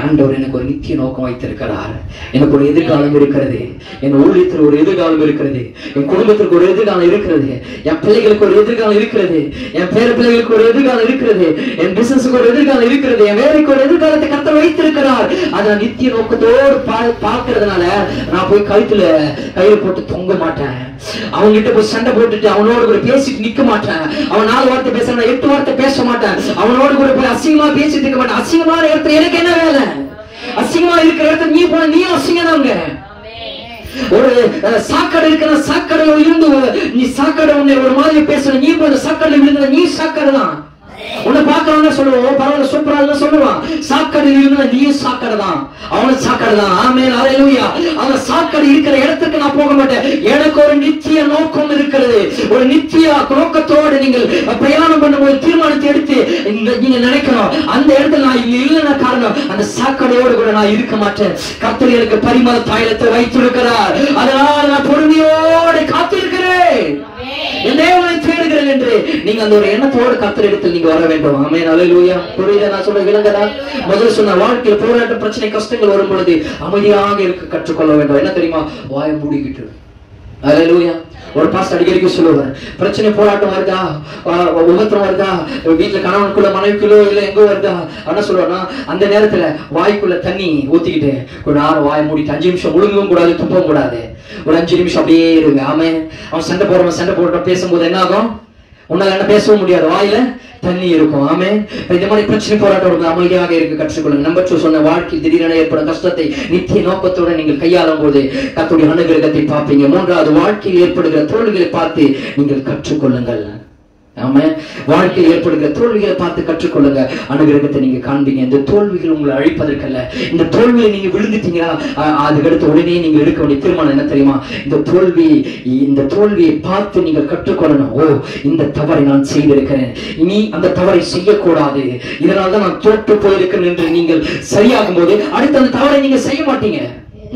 ஆண்டவர் எனக்கு ஒரு நித்திய நோக்கம் வைத்திருக்கிறார், எனக்கு ஒரு எதிர்காலம் இருக்கிறது, என் ஊழியத்தில் ஒரு எதிர்காலம் இருக்கிறது, என் குடும்பத்திற்கு ஒரு எதிர்காலம் இருக்கிறது, என் பிள்ளைகளுக்கு ஒரு எதிர்காலம் இருக்கிறது, என் பேர பிள்ளைகளுக்கு ஒரு எதிர்காலம் இருக்கிறது, என் பிசினஸுக்கு ஒரு எதிர்காலம் இருக்கிறது, என் வேலைக்கு ஒரு எதிர்காலத்தை கர்த்தர் வைத்திருக்கிறார். அதை நித்திய நோக்கத்தோடு பார்க்கறதுனால நான் போய் கயிறு போட்டு தொங்க மாட்டேன். அவங்க கிட்ட போய் சண்டை போட்டுட்டு அவனோடு கூட பேசிட்டு நிக்க மாட்டேன். அவன் 4 வார்த்தை பேசுறான், 8 வார்த்தை பேச மாட்டேன். அவனோடு கூட போய் அசிங்கமா பேசிட்டு இருக்க மாட்டேன். அசிங்கமான இடத்துல எனக்கு என்ன வேலை? அசிங்கமா இருக்கிற இடத்துல நீ போன, நீ அசிங்கதாங்க. ஒரு சாக்கடை இருக்கிற சாக்கடையில இருந்து நீ சாக்கடை உன்னை ஒரு மாதிரி பேசுற, நீ போய் சாக்கடையில விழுந்த, நீ சாக்கடை தான். உன்னை பார்க்கறவங்க சொல்லுவோம், பரவாயில்ல சூப்பரா சொல்லுவான். சாக்கடை இருந்தா நீயும் சாக்கடை தான், அவனும் சாக்கடை தான். ஆமென், ஹல்லேலூயா. அவன் சாக்கடை இருக்கிற இடத்துக்கு நான் போக மாட்டேன். எனக்கு ஒரு நித்திய நோக்கம் இருக்கிறது. ஒரு நித்திய நோக்கத்தோடு நீங்கள் பிரயாணம் பண்ணும்போது தீர்மானத்தை எடுத்து நீங்க நினைக்கணும், அந்த இடத்துல நான் இல்லைன்னா காரணம் அந்த சாக்கடையோடு கூட நான் இருக்க மாட்டேன். கர்த்தர் எனக்கு பரிமள தைலத்தை வைத்திருக்கிறார், அதனால நான் பொறுமையோடு காத்திருக்கிறேன், என் தேவனை தேடுகிறேன் என்று நீங்க அந்த ஒரு எண்ணத்தோடு கர்த்தர் இடத்தில் நீங்க வர வேண்டும். ஆமென், ஹல்லேலூயா. புரியுதா நான் சொல்ல விளங்குதா? முதல்ல சொன்ன வாழ்க்கையில போராட்ட பிரச்சனை கஷ்டங்கள் வரும் பொழுது அமைதியாக இருக்க கற்றுக்கொள்ள வேண்டும். என்ன தெரியுமா? வாயை மூடிக்கிட்டு. ஹல்லேலூயா. ஒரு பாஸ்டர் அடிக்கடிக்கு சொல்லுவார், பிரச்சனை போராட்டம் வருதா, உபத்திரம் வருதா, வீட்டுல கணவனுக்குள்ள மனைவிக்குள்ளோ இல்ல எங்கோ வருதா, என்ன சொல்லுவானா, அந்த நேரத்துல வாய்க்குள்ள தண்ணி ஊத்திக்கிட்டு கொஞ்ச நேரம் வாயை மூடிட்டு 5 நிமிஷம் முழுங்கவும் கூடாது, துப்பவும் கூடாது, ஒரு 5 நிமிஷம் அப்படியே இருங்க. ஆமென். அவன் சண்டை போடுறவன் பேசும்போது என்ன ஆகும்? உன்னால என்ன பேசவும் முடியாது, வாயில தண்ணி இருக்கும். ஆமென். இந்த மாதிரி பிரச்சனை போராட்டம் அமைதியாக இருக்க கற்றுக்கொள்ளுங்க. நம்பர் 2 சொன்ன வாழ்க்கையில் திடீரென ஏற்படும் கஷ்டத்தை நித்திய நோக்கத்தோடு நீங்கள் கையாளும் போது கர்த்தருடைய அனுகிரகத்தை பார்ப்பீங்க. 3வது, வாழ்க்கையில் ஏற்படுகிற தோல்விகளை பார்த்து நீங்கள் கற்றுக்கொள்ளுங்கள். ஆமென். வாழ்க்கையில் ஏற்படுகிற தோல்விகளை பார்த்து கற்றுக்கொள்ளுங்க, அனுகிரகத்தை நீங்க காண்பீங்க. இந்த தோல்விகள் உங்களை அழிப்பதற்கல்ல. இந்த தோல்வியை நீங்க விழுந்துட்டீங்களா, அதுக்கடுத்து உடனே நீங்க எடுக்க வேண்டிய தீர்மானம் என்ன தெரியுமா? இந்த தோல்வியை பார்த்து நீங்கள் கற்றுக்கொள்ளணும். ஓ, இந்த தவறை நான் செய்திருக்கிறேன், இனி அந்த தவறை செய்யக்கூடாது, இதனால்தான் நான் தோற்று போயிருக்கிறேன் என்று நீங்கள் சரியாகும் போது அடுத்த அந்த தவறை நீங்க செய்ய மாட்டீங்க.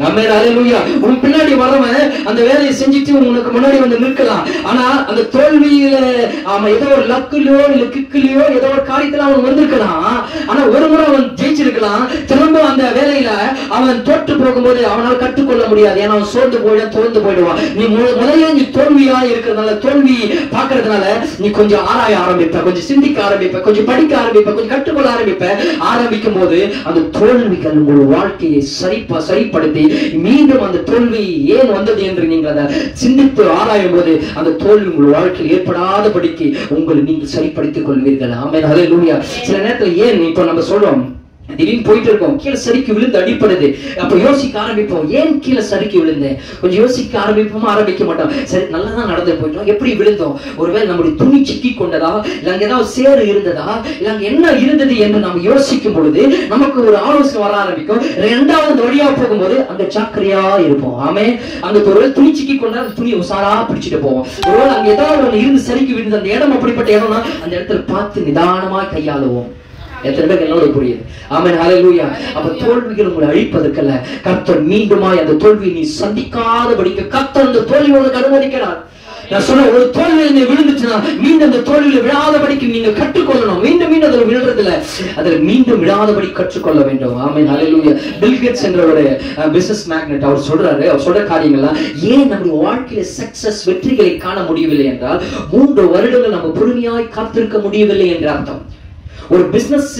ஆமென், ஹல்லேலூயா. உன் பின்னாடி வரவன் அந்த வேலையை செஞ்சுட்டு உனக்கு முன்னாடி வந்து நிற்கலாம். ஆனா அந்த தோல்வியில அவன் ஏதோ ஒரு லக்குலயோ இல்ல கிக்குலயோ ஏதோ ஒரு காரியத்துல அவன் வந்திருக்கலாம். ஆனா ஒரு முறை அவன் ஜெயிச்சிருக்கலாம். திரும்ப அந்த வேலையில அவன் தோற்று போகும்போது அவனால் கற்றுக்கொள்ள முடியாது. ஏன்னா அவன் தோர்ந்து போயிடுவான். நீ முதல்ல நீ தோல்வியா இருக்கிறதுனால, தோல்வி பாக்குறதுனால நீ கொஞ்சம் ஆராய ஆரம்பிப்ப, கொஞ்சம் சிந்திக்க ஆரம்பிப்ப, கொஞ்சம் படிக்க ஆரம்பிப்ப, கொஞ்சம் கற்றுக்கொள்ள ஆரம்பிக்கும் போது அந்த தோல்விகள் உங்கள் வாழ்க்கையை சரிப்படுத்தி மீண்டும் அந்த தோல்வி ஏன் வந்தது என்று நீங்கள் அதை சிந்தித்து ஆராயும் போது அந்த தோல்வி உங்கள் வாழ்க்கையில் ஏற்படாதபடிக்கு உங்களை நீங்கள் சரிப்படுத்திக் கொள்வீர்கள். ஆமென், ஹல்லேலூயா. சில நேரத்தில் ஏன் இப்போ நம்ம சொல்றோம், திடீர்னு போயிட்டு இருக்கோம், கீழே சறுக்கி விழுந்து அடிப்படுது, அப்ப யோசிக்க ஆரம்பிப்போம், ஏன் கீழே சறுக்கி விழுந்தேன், கொஞ்சம் யோசிக்க ஆரம்பிக்க மாட்டோம். சரி, நல்லா தான் நடந்து போயிட்டோம், எப்படி விழுந்தோம், ஒருவேளை நம்முடைய துணி சிக்கி கொண்டதா, இல்ல அங்க ஏதாவது சேறு இருந்ததா, இல்ல அங்க என்ன இருந்தது என்று நம்ம யோசிக்கும் பொழுது நமக்கு ஒரு ஆலோசனை வர ஆரம்பிக்கும். 2வது வழியா போகும்போது அங்க ஜாக்கிரதையா இருப்போம். ஆமே, அங்க ஒரு துணி சிக்கி கொண்டா துணி உசாரா பிடிச்சிட்டு போவோம். ஒருவேளை அங்க ஏதாவது ஒண்ணு இருந்து சறுக்கி விழுந்து அந்த இடம் அப்படிப்பட்ட இடம்னா அந்த இடத்துல பார்த்து நிதானமா கையாளுவோம். எத்தனை பேருக்கு என்னோட புரியுது? ஆமென், ஹல்லேலூயா. அப்ப தோல்விகள் உங்களை அழிப்பதற்கல்ல, கர்த்தர் மீண்டுமாய் அந்த தோல்வியை நீ சந்திக்காதபடிக்கு கர்த்தர் அந்த தோல்வியை உனக்கு அனுமதிக்கிறார். நான் சொன்ன ஒரு தோல்வியில் நீ விழுந்துச்சுன்னா மீண்டும் அந்த தோல்வியில விழாதபடிக்கு நீங்க கற்றுக்கொள்ளணும். மீண்டும் அதில் விழுறதில்ல, அதில் மீண்டும் விழாதபடி கற்றுக்கொள்ள வேண்டும். ஆமென், ஹல்லேலூயா. பில் கேட்ஸ் என்ற ஒரு பிசினஸ் மேக்னெட் அவர் சொல்ற காரியங்கள்லாம் ஏன் நம்முடைய வாழ்க்கையில சக்சஸ் வெற்றிகளை காண முடியவில்லை என்றால் 3 வருடங்கள் நம்ம பொறுமையாய் காத்திருக்க முடியவில்லை என்ற அர்த்தம். ஒரு பிசினஸ்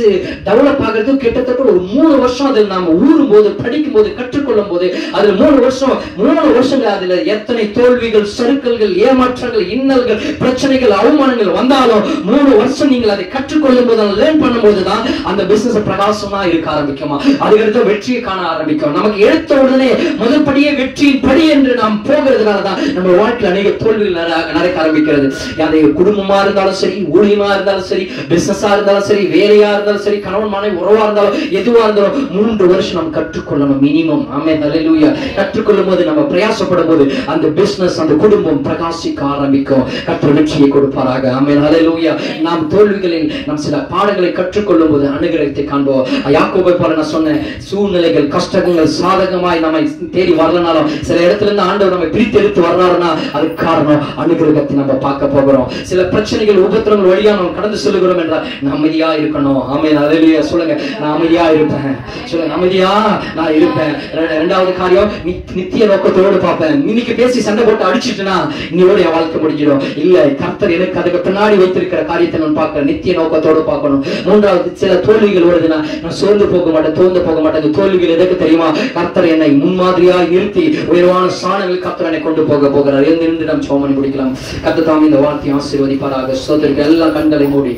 டெவலப் ஆகிறது கிட்டத்தட்ட ஒரு 3 வருஷம் அதில் நாம ஊறும் போது, படிக்கும் போது, கற்றுக்கொள்ளும் போது அதுல 3 வருஷங்கள் அதுல எத்தனை தோல்விகள், சறுக்கல்கள், ஏமாற்றங்கள், இன்னல்கள், பிரச்சனைகள், அவமானங்கள் வந்தாலும் 3 வருஷம் நீங்கள் அதை கற்றுக்கொள்ளும் போது, லேர்ன் பண்ணும் போதுதான் அந்த பிசினஸ் பிரகாசமா இருக்க ஆரம்பிக்குமா, அதுக்கடுத்து வெற்றியை காண ஆரம்பிக்கும். நமக்கு எடுத்த உடனே முதல் படியே வெற்றியின் படி என்று நாம் போகிறதுனாலதான் நம்ம வாழ்க்கையில் அநேக தோல்விகள் நடக்க ஆரம்பிக்கிறது. அதை குடும்பமா இருந்தாலும் சரி, ஊழியமா இருந்தாலும் சரி, பிசினஸா இருந்தாலும் சரி, வேலையா இருந்தாலும் சரி, கணவன் மனைவி உறவா இருந்தாலும் எதுவா இருந்தாலும் 3 வருஷம் நாம் கற்றுக்கொள்ளணும் மினிமம். ஆமென், ஹல்லேலூயா. கற்றுக்கொள்ளும் போது நம்ம பிரயாசப்படும் போது அந்த பிசினஸ், அந்த குடும்பம் பிரகாசிக்க ஆரம்பிக்கும். கர்த்தர் வெற்றியை கொடுப்பாராக. ஆமென், ஹல்லேலூயா. நாம் தோல்விகளில் நாம் சில பாடங்களை கற்றுக்கொள்ளும் போது அனுகிரகத்தை காண்போம். யாக்கோபை போல நான் சொன்ன சூழ்நிலைகள், கஷ்டங்கள் சாதகமாய் நம்மை தேடி வரலனாலும் சில இடத்துல இருந்து ஆண்டவர் நம்மை பிரித்து எடுத்து வர்றாருன்னா அதுக்கு காரணம் அனுகிரகத்தை நம்ம பார்க்க போகிறோம். சில பிரச்சனைகள், உபத்திரங்கள் வழியா நாம் கடந்து செல்கிறோம் என்றால் அமைதியா இருக்கணும். ஆமென், ஹல்லேலூயா. சொல்லுங்க, நான் அமைதியா இருப்பேன். சொல்லுங்க, அமைதியா நான் இருப்பேன். 2வது காரியம், நித்திய நோக்கத்தோடு பார்ப்பேன். இன்னைக்கு பேசி சண்டை போட்டு அடிச்சிட்டுனா இன்னையோட என் வாழ்க்கை முடிஞ்சிடும். இல்ல, கர்த்தர் எனக்கு அதுக்கு பின்னாடி வைத்திருக்கிற காரியத்தை நான் பார்க்கிறேன், நித்திய நோக்கத்தோடு பார்க்கணும். 3வது, சில தோல்விகள் வருதுன்னா நான் சோர்ந்து போக மாட்டேன், தோர்ந்து போக மாட்டேன். இந்த தோல்விகள் எதுக்கு தெரியுமா? கர்த்தர் என்னை முன்மாதிரியா நிறுத்தி உயர்வான ஸ்தானங்கள் கர்த்தர் என்னை கொண்டு போகிறார். இருந்து நாம் சோமனி முடிக்கலாம். கர்த்தர் தாமே இந்த வார்த்தையை ஆசீர்வதிப்பாராக. சோதரிகள் எல்லா கண்களை மூடி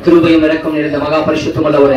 கிருபையும் இரக்கம் நிறைந்த மகா பரிசுத்தமுள்ளவரே,